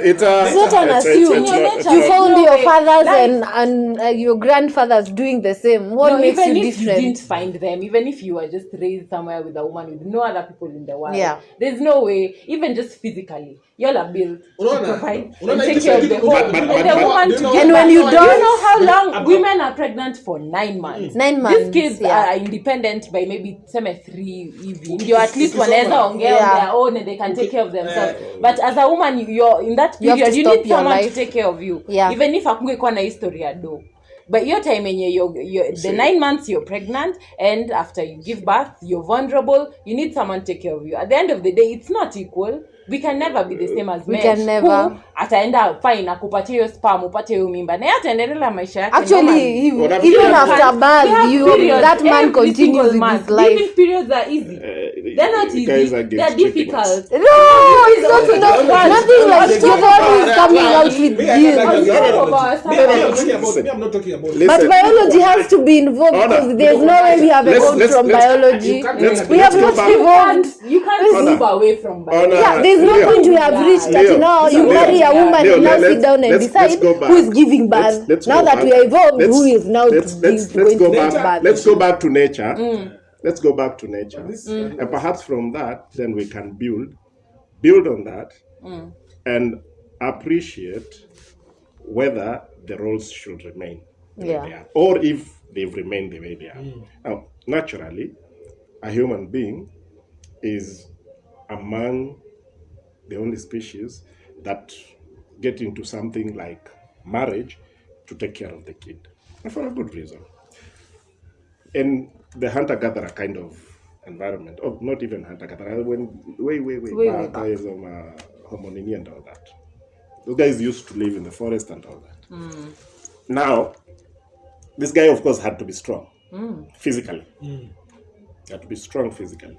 It's not an assumed. You found your fathers and your grandfathers doing the same. What makes you different? Even if you didn't find them, even if you were just raised somewhere with a woman with no other people in the world, there's no way, even just physically, you're a built to provide and take care of the home. And the woman and when you don't know how long women are pregnant for 9 months. 9 months. These kids are independent by maybe 3 even. You at least wanaweza ongea on their own and they can take care of themselves. But as a woman, you're in that period, you need someone to take care of you. Even if akungekuwa na history ya do. But your time when you're the 9 months you're pregnant and after you give birth, you're vulnerable, you need someone to take care of you. At the end of the day, it's not equal. We can never be the same as men. We can never. Ataenda fine akupatie hiyo sperm, upatie hiyo mimba. Na ataendelea maisha yake. Actually, even after birth, that man continues with his life. Giving periods are easy. They're not easy. They're difficult. No, it's not nothing like Stephen is coming out with this. I'm not talking about. But biology has to be involved because there's no way we have evolved from biology. We have not evolved. You can't move away from biology. Yeah, there's no point we have reached that now you marry a woman and now sit down and decide who is giving birth. Now that we are evolved, who is now going to give birth? Let's go back to nature. Let's go back to nature. And perhaps from that, then we can build on that and appreciate whether the roles should remain the way they are, or if they've remained the way they are. Now, naturally, a human being is among the only species that get into something like marriage to take care of the kid, and for a good reason. In the hunter-gatherer kind of environment, or not even hunter-gatherer, when way back days of homonini and all that. Those guys used to live in the forest and all that. Now, this guy, of course, had to be strong physically. Had to be strong physically.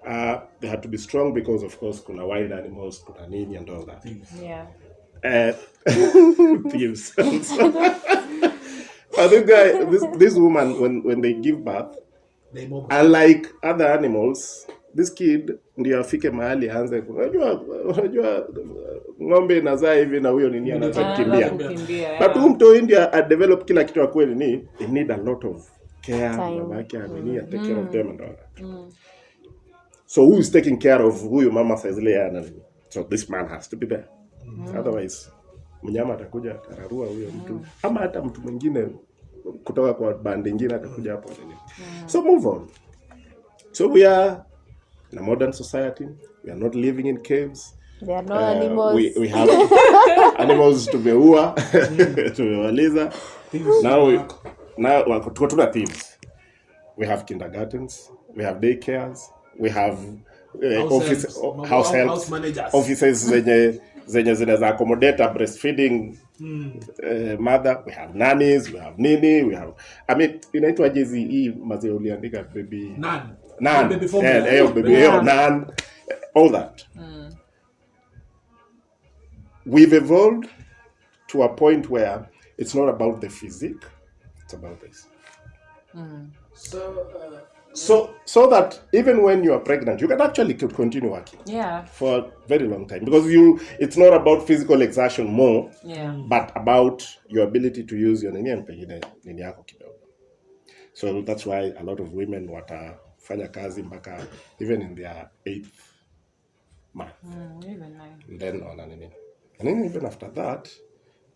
They had to be strong because, of course, kuna wild animals, kuna nini and all that. Yeah. Thieves. But this guy, this woman, when they give birth, unlike other animals, this kid ndio afike mahali aanze unajua ng'ombe inazaa hivi na huyo nini anaanza kukimbia. But mtu India develop kila kitu kwa kweli ni they need a lot of care, babake amenia take care of them and all that. So who is taking care of huyo mama sazile so this man has to be there. Otherwise mnyama atakuja atararua huyo mtu ama hata mtu mwingine kutoka kwa bandi nyingine atakuja hapo nini. So move on. So we are in a modern society. We are not living in caves. There are no animals. We have animals tumeua, tumemaliza. Now tuko tuna thieves. We have kindergartens, we have daycares, we have house help managers, offices zenye zinaweza accommodate a breastfeeding mother. We have nannies, we have nini, we have, I mean, inaitwa jezi hii mazee uliandika baby nan baby formula, baby nan, all that. We've evolved to a point where it's not about the physique, it's about this. So that even when you are pregnant, you can actually continue working. Yeah. For a very long time, because it's not about physical exertion more, but about your ability to use your nini yako kidogo. So that's why a lot of women watafanya kazi mpaka even in their 8th month. Even 9. And then and then even after that,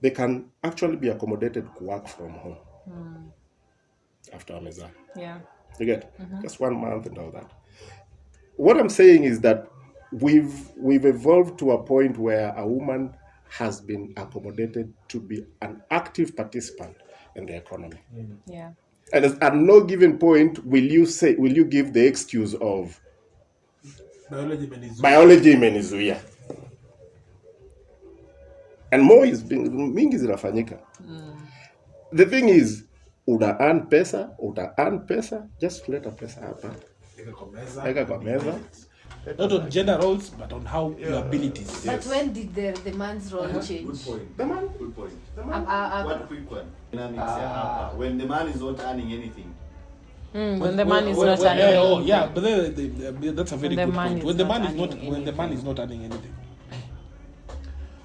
they can actually be accommodated to work from home. After Amazon. Yeah. You get just 1 month and all that. What I'm saying is that we've evolved to a point where a woman has been accommodated to be an active participant in the economy. Yeah. And at no given point will you give the excuse of biology imenizuia. And more is mingi zinafanyika. The thing is, uta earn pesa, just leta pesa hapa. Eka kwa meza. Not on gender roles, but on how your abilities. But when did the man's role change? Good point. Good point. What quick one? When the man is not earning anything. When the man is not earning anything. But that's a very good point. When the man is not earning anything.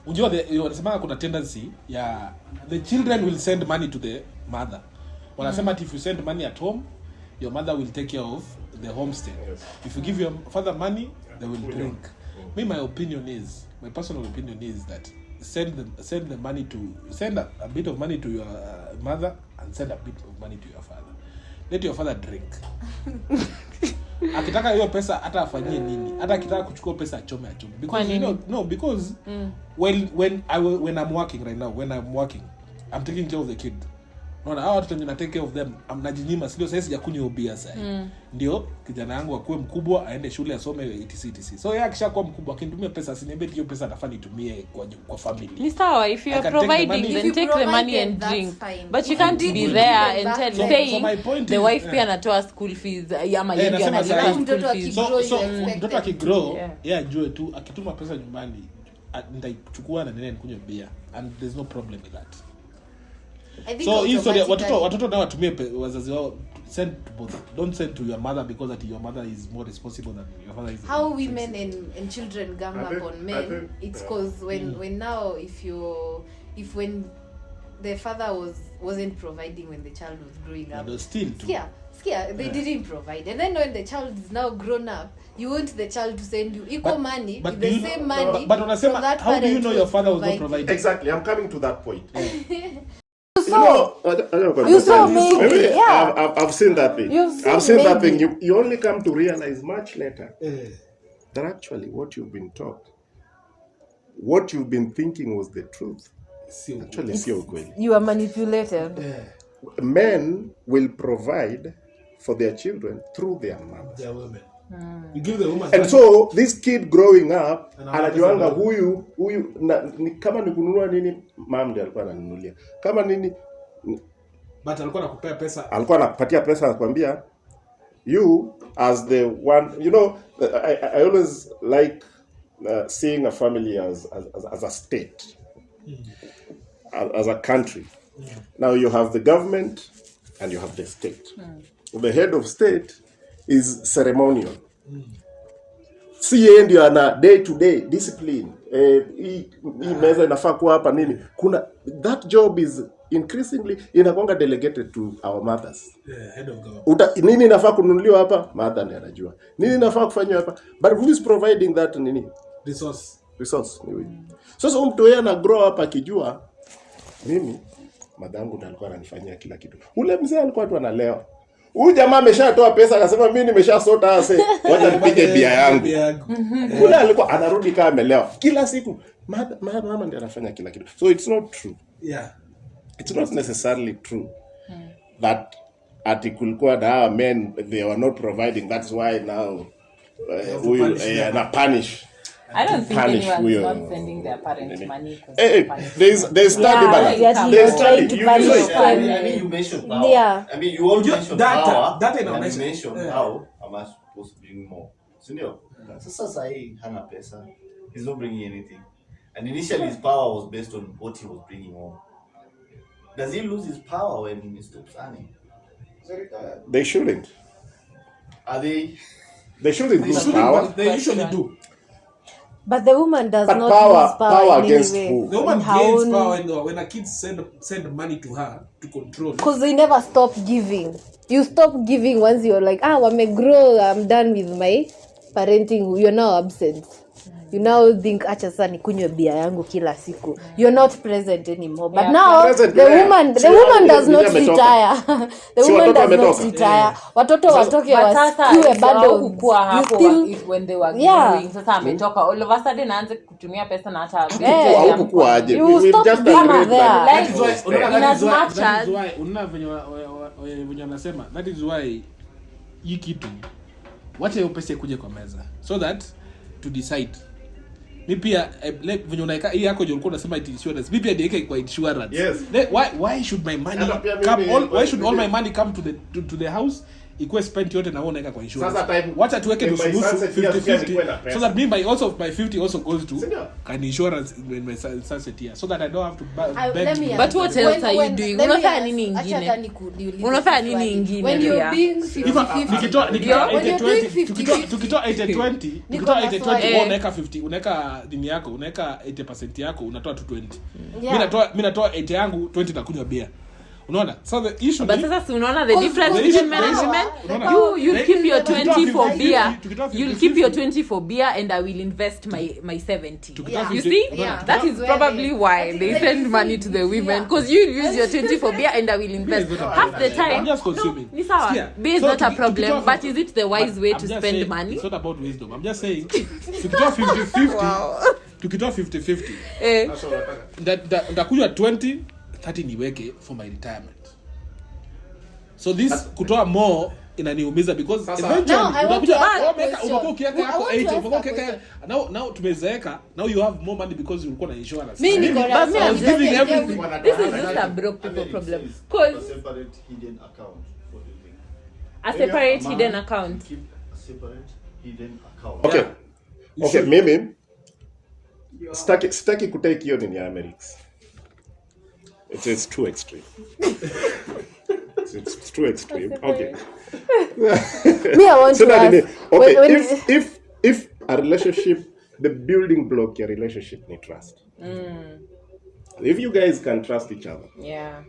Unajua wanasema kuna tendency ya the children will send money to the mother. Wanasema if you send money at home, your mother will take care of the homestead. Yes. If you give your father money, they will drink. My personal opinion is that send a bit of money to your mother and send a bit of money to your father. Let your father drink. Akitaka hiyo pesa hata afanyie nini? Hata akitaka kuchukua pesa achome. Because when I'm working right now, I'm taking care of the kid. Naona hao watu nina take care of them. Amnajinyima sio sasa sijakunywa ubia sasa. Ndio kijana yangu akuwe mkubwa aende shule asome etc. So yeye akishakuwa mkubwa akinitumia pesa asiniambie hiyo pesa nafaa nitumie kwa family. Ni sawa, if you are providing then take the money and drink. But you can't be there and saying the wife pia anatoa school fees ama yeye ndio analipa school fees. So mtoto akigrow yeye ajue tu akituma pesa nyumbani nitaichukua na nene nikunywe bia and there's no problem with that. So watoto nao watumie wazazi wao, send to both. Don't send to your mother because that your mother is more responsible than your father is. How women and children gang up on men, it's because when now if when the father wasn't providing when the child was growing up, still they didn't provide, and then when the child is now grown up, you want the child to send you equal money with the same money. But how do you know your father was not providing? Exactly, I'm coming to that point. You saw me. Yeah. I've seen that thing. I've seen that thing. You only come to realize much later that actually what you've been taught, what you've been thinking was the truth. Actually, you are manipulated. Men will provide for their children through their mothers. Their women. You give the woman. And so this kid growing up anajuanga huyu kama ni kununua nini mom ndiye alikuwa ananunulia. Kama nini but alikuwa anakupea pesa. Alikuwa anakupatia pesa anakuambia you as the one, you know, I always like seeing a family as a state. As a country. Now you have the government and you have the state. The head of state is ceremonial. Si yeye ndio ana day to day discipline. Hii meza inafaa kuwa hapa nini? Kuna that job is increasingly inakuanga delegated to our mothers. Head of government. Nini inafaa kununuliwa hapa? Mother ndiye anajua. Nini inafaa kufanywa hapa? But who is providing that nini? Resource. So mtu yeye ana grow up akijua mimi madangu ndiye alikuwa ananifanyia kila kitu. Ule mzee alikuwa tu analewa. Huyu jamaa ameshatoa pesa akasema mimi nimeshasota ase. Wacha nipige bia yangu. Kule alikuwa anarudi kama amelewa. Kila siku mama ndiye anafanya kila kitu. So it's not true. Yeah. It's not necessarily true that kulikuwa na men they were not providing. That's why now na punish. I don't think Punish anyone's not sending their parents money. There's study, there's study. You mentioned power. Yeah. I mean, you all mentioned power. That and mentioned. you mentioned how am I supposed to bring more? Sindio? Sasa sahi hana pesa. He's not bringing anything. And initially his power was based on what he was bringing home. Does he lose his power when he stops earning? They shouldn't. Are they? They shouldn't lose power. They usually do. But the woman does But not power- lose power, power in against any way. who? The woman In her gains own- power when a kid send money to her to control. Because they never stop giving. You stop giving once you're like, wame grow, I'm done with my parenting. You're now absent. You now think, acha sasa nikunywe bia yangu kila siku. You're not present anymore. But Yeah. now Present the where? woman Si does not ametoka. retire. The Si woman watoto does not wametoka. retire. Watoto watoke But sasa wasikiwe bado. kukua You hapo still if when they were Yeah. growing. Sasa ametoka all of a sudden aanze kutumia pesa na hata Haukukuwa aje. You We've stop just being agreed there. that- Like, That is why, in that as is why, much that as is why, unaona venye wanasema, that is why hii kitu wacha hiyo pesa ikuje kwa meza so that to decide. Mi pia venye unaika hii yako ulikuwa unasema it insurance. Mi pia niweke kwa insurance. Yes. Why should my money Hata pia come mimi- why should all my money come to the house ikuwe spent yote na wewe unaweka kwa insurance. Sasa time- Wacha tuweke in my nusu sunset years pia 50-50 nikuwe na pesa. so that my 50 also goes to Sindio? an insurance in my sunset year so that I don't have to beg let me to- But what else are you doing? Unafanya nini ingine? Unafanya nini ingine When you're pia? being Nikitoa 50-50. tukitoa 80-20 Niko na swali. wewe unaweka 50 unaweka dini yako unaweka 80% yako unatoa 220. Yeah. Mimi natoa 80 yangu 20 nakunywa beer. Unaona? So the issue But ni- sasa si unaona the difference the between issue- men and the women? issue- You'll keep your 20 for beer. tukitoa You'll keep your 20 for beer and I will invest my 70. Tukitoa You 50 see? Yeah. That is probably why they Like, send money to the women because you'll use your 20 for beer and I will invest. Beer is not a Half the problem. time. I'm just consuming. No, ni sawa. Sikia. Beer is So not a tuki- problem, tukitoa- but is it the wise way I'm to just spend saying, money? It's not about wisdom. I'm just saying tukitoa 50-50 tukitoa 50-50 Eh. ndakunywa 20 30 niweke for my retirement. So this kutoa more inaniumiza because Sasa- eventually Now, I want to utakuja ask a umekuwa question. ukiweka I yako want to 80 ask umekuwa a ukiweka question. now tumezeeka now you have more money because ulikuwa na insurance. Me niko na But me, swali. I'm just giving Yeah, everything. This is just a broke people problem. Because A separate hidden account. What do you think? a separate Man hidden account. Keep a separate hidden account. Okay. You Okay, should- mimi sitaki kutake hiyo ni Americs. It's too extreme. It's too extreme. Okay. Me, I want So to that ask. okay, when if a relationship, the building block your relationship need trust. If you guys can trust each other Yeah.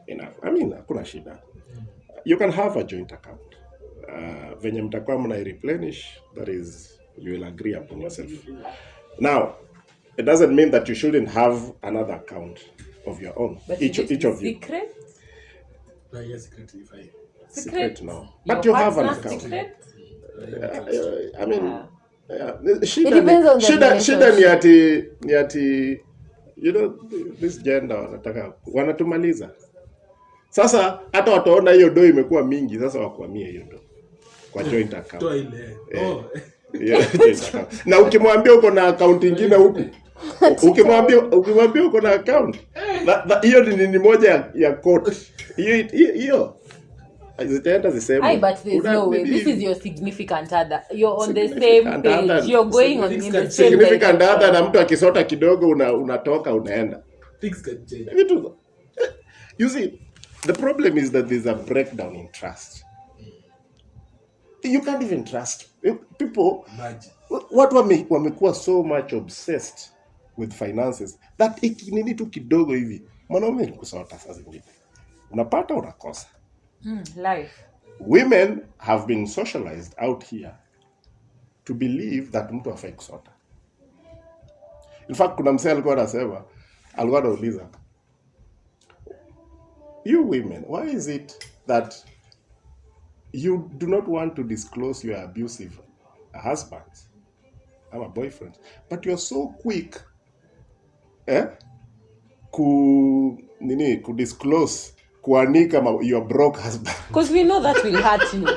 enough, I mean, hakuna shida. You can have a joint account. Venye mtakuwa mna replenish, that is, you will agree upon yourself. Now, it doesn't mean that you shouldn't have another account of your own. But Each is it of you. secret? No, yes, secret if I Secret now. Your But you have an partner's account. secret? I mean, It depends on the shida relationship. ni ati you know this gender wanatumaliza. Sasa hata wataona hiyo do imekuwa mingi, sasa wakwamie hiyo do kwa joint account. toa ile. Yeah, joint account. Na ukimwambia uko na account nyingine huku, ukimwambia uko na account, hiyo ni moja ya court. Hiyo zitaenda ziseme. Aye, but there's no way. This is your significant other. You're on the same page. You're going on in the same significant direction. other, na mtu akisota kidogo unatoka unaenda. Things can change. Vitu- You see, the problem is that there's a breakdown in trust. You can't even trust people. Imagine. Watu wamekuwa so much obsessed with finances that ikinini tu kidogo hivi mwanaume ni kusota saa zingine unapata unakosa. Life. Women have been socialized out here to believe that mtu hafai kusota. In fact, kuna msee alikuwa anauliza, you women, why is it that you do not want to disclose your abusive husband or boyfriend, but you're so quick ku disclose kuanika your broke husband. Because we know that will hurt you.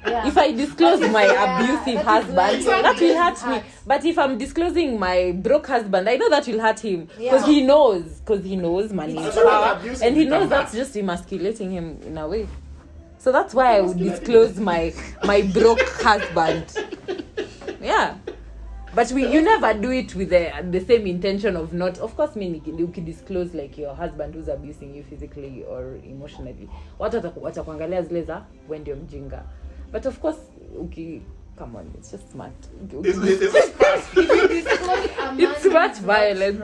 Yeah. If I disclose my abusive husband, that will hurt me. But if I'm disclosing my broke husband, I know that will hurt him. Because he knows money is power. And he knows that's just emasculating him in a way. So that's why I would disclose my broke husband. Yeah. But you never do it with the same intention of not. Of course, you can disclose like your husband who's abusing you physically or emotionally. Watakuangalia zile za when ndio mjinga. But of course, come on, it's just smart. It's smart violence.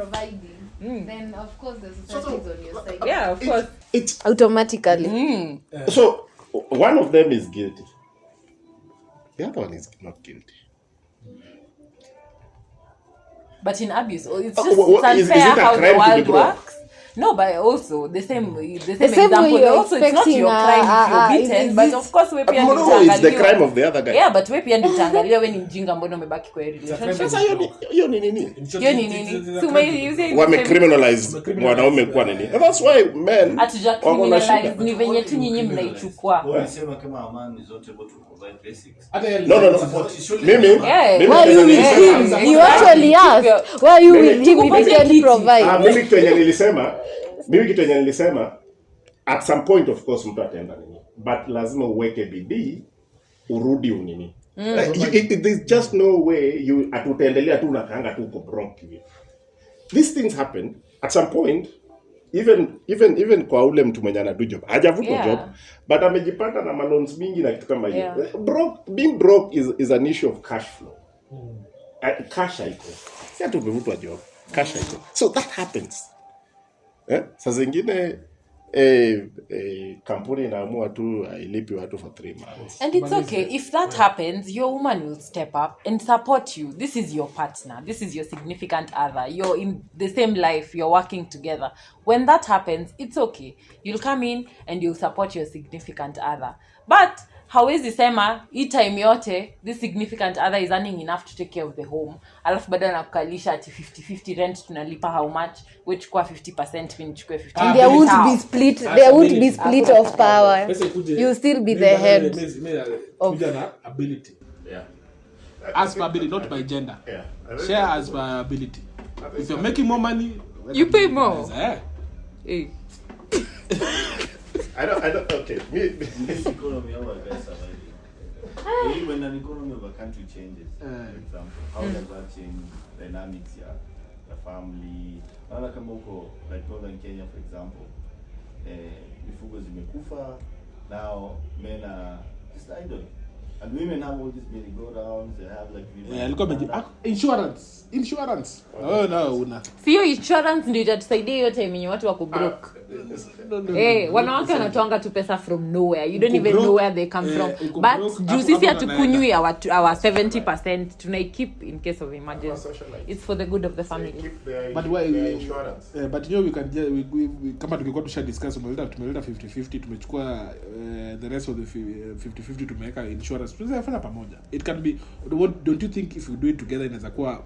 Then of course the society is on your side. Yeah, of course. It's automatically. So one of them is guilty. The other one is not guilty. But in abuse, it's just unfair how the world works. No, but also the same example. Also, it's not your crime if you're beaten, but of course we pia it's the crime of the other guy. Yeah, but we pia nitaangalia wewe ni mjinga mbona umebaki kwa relationship. Sasa hiyo ni nini? Hiyo ni nini? So you say criminalize wanaume kwa nini? That's why men atuja criminalize ni venye tu nyinyi mnaichukua. Wanasema kama amani zote able to provide basics. No. Mimi why you with him? You actually asked why you with him if he can provide. Mimi kitu yenye nilisema at some point of course mtu ataenda nini, but lazima uweke bidii urudi unini. There's just no way atutaendelea tu unakaanga tu uko broke hivi. These things happen at some point. Even kwa ule mtu mwenye ana do job hajavutwa job, but amejipata na loans mingi na kitu kama hiyo. Being broke is an issue of cash flow. Cash haiko, si ati umevutwa job, cash haiko. So that happens. Sasa zingine kampuni inaamua tu ailipi watu for 3 months. And it's okay if that happens. Your woman will step up and support you. This is your partner, this is your significant other, you're in the same life, you're working together. When that happens, it's okay, you'll come in and you'll support your significant other. But hawezi sema hii time yote this significant other is earning enough to take care of the home, alafu bado anakukalisha ati 50-50 rent tunalipa how much, which kwa 50% mimi nichukue 50%. There won't be split of power. You still be the head of ability. Yeah. As per ability, not by gender. Yeah. Share as per ability. If you're making more money, you pay more. I don't. Okay. This economy of a best surviving. When an economy of a country changes, for example, how does that change dynamics? Yeah, the family. Like northern Kenya, for example, mifugo zimekufa. Now men are just idle, and women have all these merry-go-rounds. They have like insurance. No, una. Sio insurance ndio itatusaidia hiyo time yenye watu wako broke. Wanawake wanatoanga tu pesa from nowhere. You don't even know where they come from. But juu sisi hatukunywi our 70%, tunai keep in case of emergency. It's for the good of the family. But why insurance? But we can we kama tungekuwa tusha discuss tumeleta 50-50, tumechukua the rest of the 50-50 tumeweka insurance. Tunafanya pamoja. It can be, don't you think if we do it together inaweza kuwa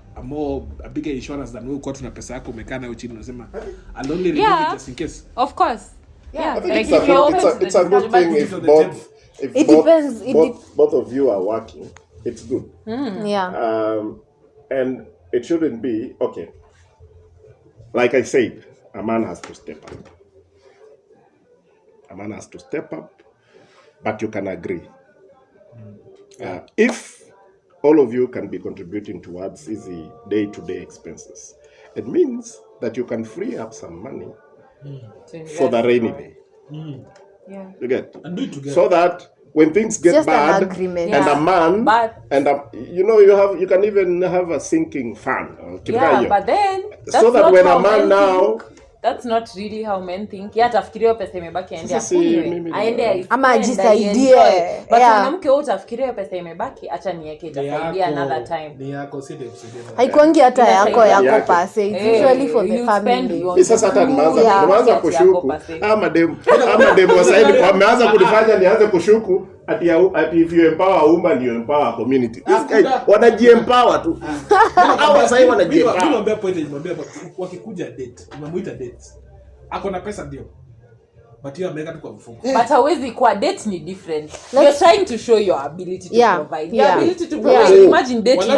a bigger insurance than wewe kwa tuna pesa yako umekaa nayo chini unasema I'll only remove it just in case. Of course. I think it's a good thing if both of you are working. It's good. And it shouldn't be okay. Like I said, a man has to step up. A man has to step up, but you can agree. If all of you can be contributing towards easy day-to-day expenses, it means that you can free up some money for the rainy day. You get? And do it together. So that when things get just bad, an agreement. and a man, you can even have a sinking fund. But then so that when a man now. That's not really how men think. Yet afikiria pesa imebaki aende akunywe. Aende ama ajisaidie. But mwanamke wote afikiria pesa imebaki acha niweke itasaidia another time. Ni yako si ndio kusaidia. Haikuangi hata yako pase. It's usually for the family. Sasa hata tunaanza kushuku. Ama demu wasaidi wameanza kunifanya nianze kushuku Ati if you empower a woman, you empower a community. This guy wanajiempower tu. Hawa sasa wanajiempower. Niambia point nimwambia wakikuja date, unamuita date. Ako na pesa ndio. But you ameweka tu kwa mfuko. But hawezi kwa date ni different. You're trying to show your ability to provide. Your ability to provide. Imagine dating.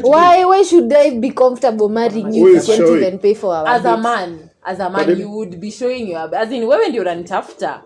Why should I be comfortable marrying you if you can't even pay for our As a man, you would be showing your, as in wewe ndio unanitafuta.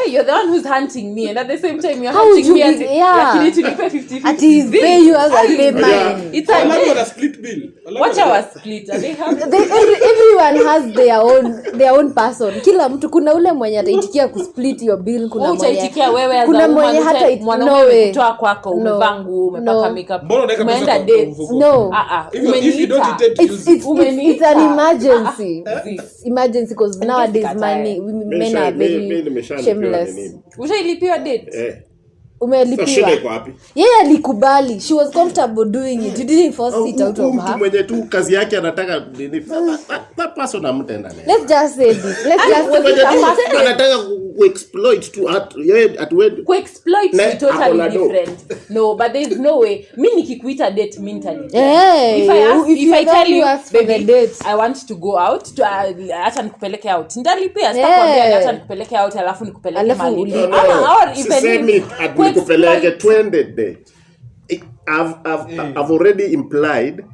You're the one who's hunting me, and at the same time you're hunting me. Lakini tulipe 50-50. At least pay you as I pay mine. It's a split bill. Watch our split. They have everyone has their own person. Kila mtu kuna ule mwenye ataitikia kusplit your bill, kuna mwenye utaitikia wewe as kuna mwenye hata mwanaume kutoa kwako umevangu umepaka makeup umeenda date. No. If you don't intend to use it's an emergency. Emergency because nowadays men are very shameless. Ushailipiwa date? Umelipiwa. Yeye alikubali. She was comfortable doing it. You didn't force it out of her. Mtu mwenye tu kazi yake anataka that person amtenda naye. Let's just say this. Anataka kuexploit tu at when kuexploit is totally different. No, but there is no way. Mimi nikikuita date mentally. If I tell you baby, I want to go out to acha nikupeleke out. Ndalipia sitakwambia acha nikupeleke out alafu nikupeleke mali. Or even nikupeleke twende date. I've already implied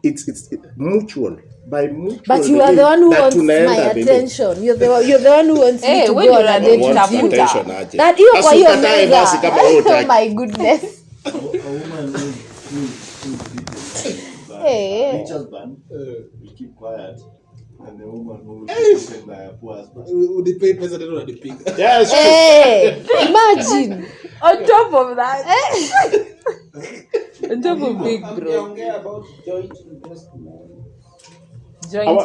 it's mutual. By mutual. But you are the one who wants my attention. You're the one who wants me to go on a date with you. That hiyo kwa hiyo meza. Oh my goodness. A woman teacher's ban will keep quiet. And the woman who is taken by a poor husband. They pay pesa tena unadipiga. Yes. Imagine. On top of that. On top of big bro. About joint investment.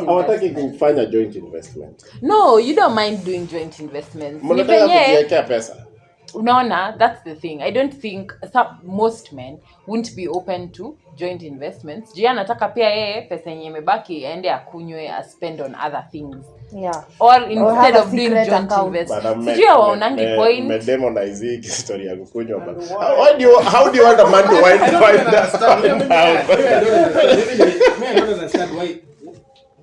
Hawataki kufanya joint investment. No, you don't mind doing joint investments. Mnataka kujiwekea pesa. Unaona, that's the thing. I don't think most men wouldn't be open to joint investments. Jia anataka pia yeye pesa yenye imebaki aende akunywe spend on other things. Yeah. Or instead of doing joint investments. Sijua waonangi point. Medemonize hii story ya kukunywa. How do you want a man to wind down? I don't understand why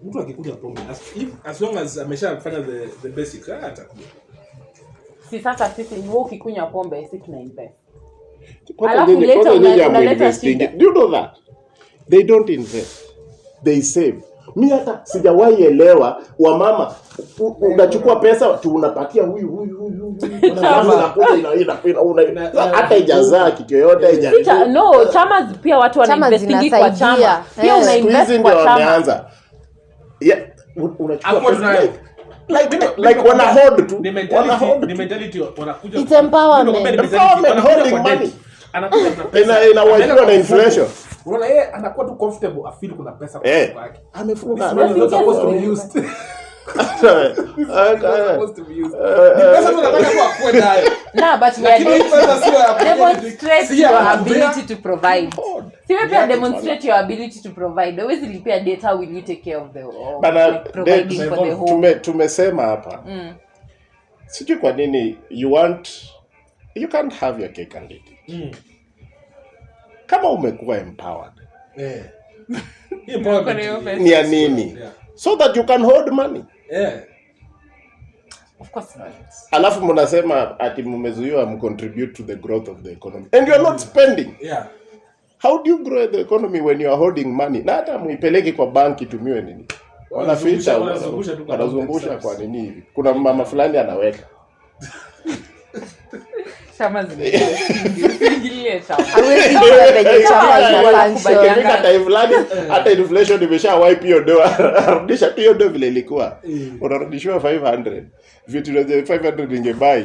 mtu akikuja pombe as long as ameshafanya the basics atakuja. Si sasa sisi ni wewe ukikunywa pombe sisi tuna invest. Alafu unaleta shida. Do you know that? They don't invest. They save. Mimi hata sijawahi elewa wa mama unachukua pesa tu unapatia huyu. Hata ijazaa kitu yoyote no, chama pia watu wanainvesting kwa chama. Pia unainvest kwa chama. Yeah, unachukua pesa like wana hold tu. The mentality wanakuja. It's empowerment. Holding money. Anakuja na pesa. Inawaiwa na inflation. Unaona yeye anakuwa tu comfortable afili kuna pesa kwa yake. Amefunga. It's not supposed to be used. But we demonstrate your ability to provide. Demonstrate your ability to provide. Always lipia data, how will you take care of the providing for the home? Tumesema hapa. Sijui kwa nini you can't have your cake and eat it. Kama umekuwa empowered. Ni ya nini? So that you can hold money. Of course not. Alafu mnasema ati mmezuiwa mcontribute to the growth of the economy and you are not spending. How do you grow the economy when you are holding money? Na hata muipeleke kwa banki tumiwe nini? Wanaficha wanazungusha kwa nini hivi? Kuna mama fulani anaweka. Chama zingilie chama. Hata inflation imesha wipe hiyo doa. Arudisha tu hiyo doa vile ilikuwa. Unarudishiwa 500. Vitu vya 500 ingebuy.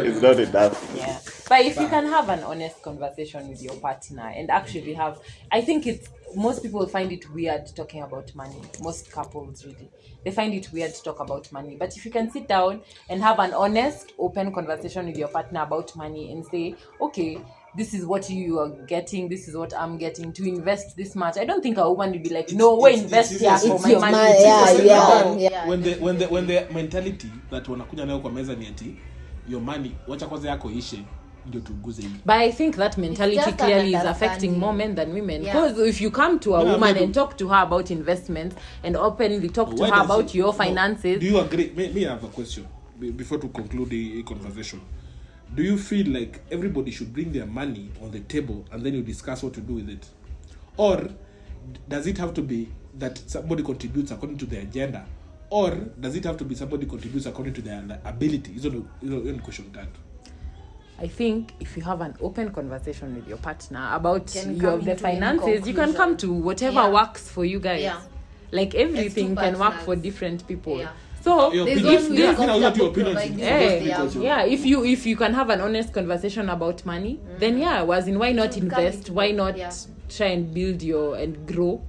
It's not enough. Yeah. But if you can have an honest conversation with your partner and actually have, I think most people find it weird talking about money. Most couples really. They find it weird to talk about money. But if you can sit down and have an honest, open conversation with your partner about money and say, okay, this is what you are getting, this is what I'm getting, to invest this much. I don't think a woman would be like, no, we invest here for my money. When the mentality that wanakuja nayo kwa meza ni ati your money wacha kwanza yako ishe ndio tuguze hii. But I think that mentality just clearly is understanding. affecting more men than women. Yeah. Because if you come to a Yeah, woman maybe. and talk to her about investments and openly talk to Why her does about it- your no, finances, do you agree? Me I have a question before to conclude the conversation. Do you feel like everybody should bring their money on the table and then you discuss what to do with it? Or does it have to be that somebody contributes according to their agenda? Or does it have to be somebody contributes according to their ability? Hizo ni question tatu. I think if you have an open conversation with your partner about Can your come the into any finances, you can conclusion. come to whatever Yeah. works for you guys. Yeah. Like everything two can work partners. for different people. Yeah. So Your There's opinion- one who yeah, is I know what your comfortable opinion is. providing Yeah, what they yeah. If you can have an honest conversation about money, then was in why not You can invest? into Why both, not yeah. try and build your and grow?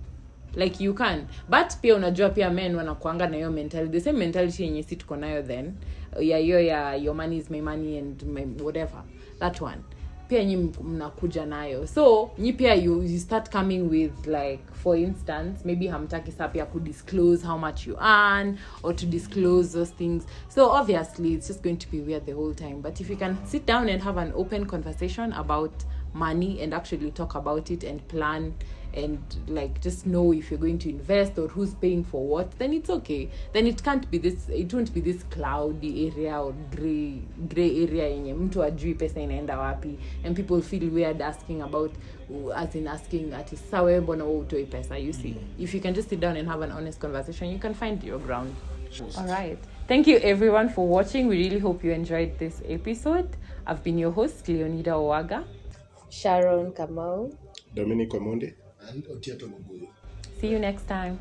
Like you can. But pia unajua pia men wanakuanga na hiyo mentality. The same mentality yenye si tuko nayo then. Your money is my money and my whatever. That one. Pia nyi mnakuja nayo. So, nyi pia you start coming with like, for instance, maybe hamtaki sa pia disclose how much you earn or to disclose those things. So, obviously, it's just going to be weird the whole time. But if you can sit down and have an open conversation about money and actually talk about it and plan and like just know if you're going to invest or who's paying for what, then it's okay. Then it won't be this cloudy area or gray area yenye mtu ajui pesa inaenda wapi and people feel weird asking about asking ati sawa mbona wewe utoi pesa, you see. If you can just sit down and have an honest conversation, you can find your ground. All right, thank you everyone for watching. We really hope you enjoyed this episode. I've been your host Leonida Owaga. Sharon Kamau. Dominic Omondi. And Otiato Muguyu. See you next time.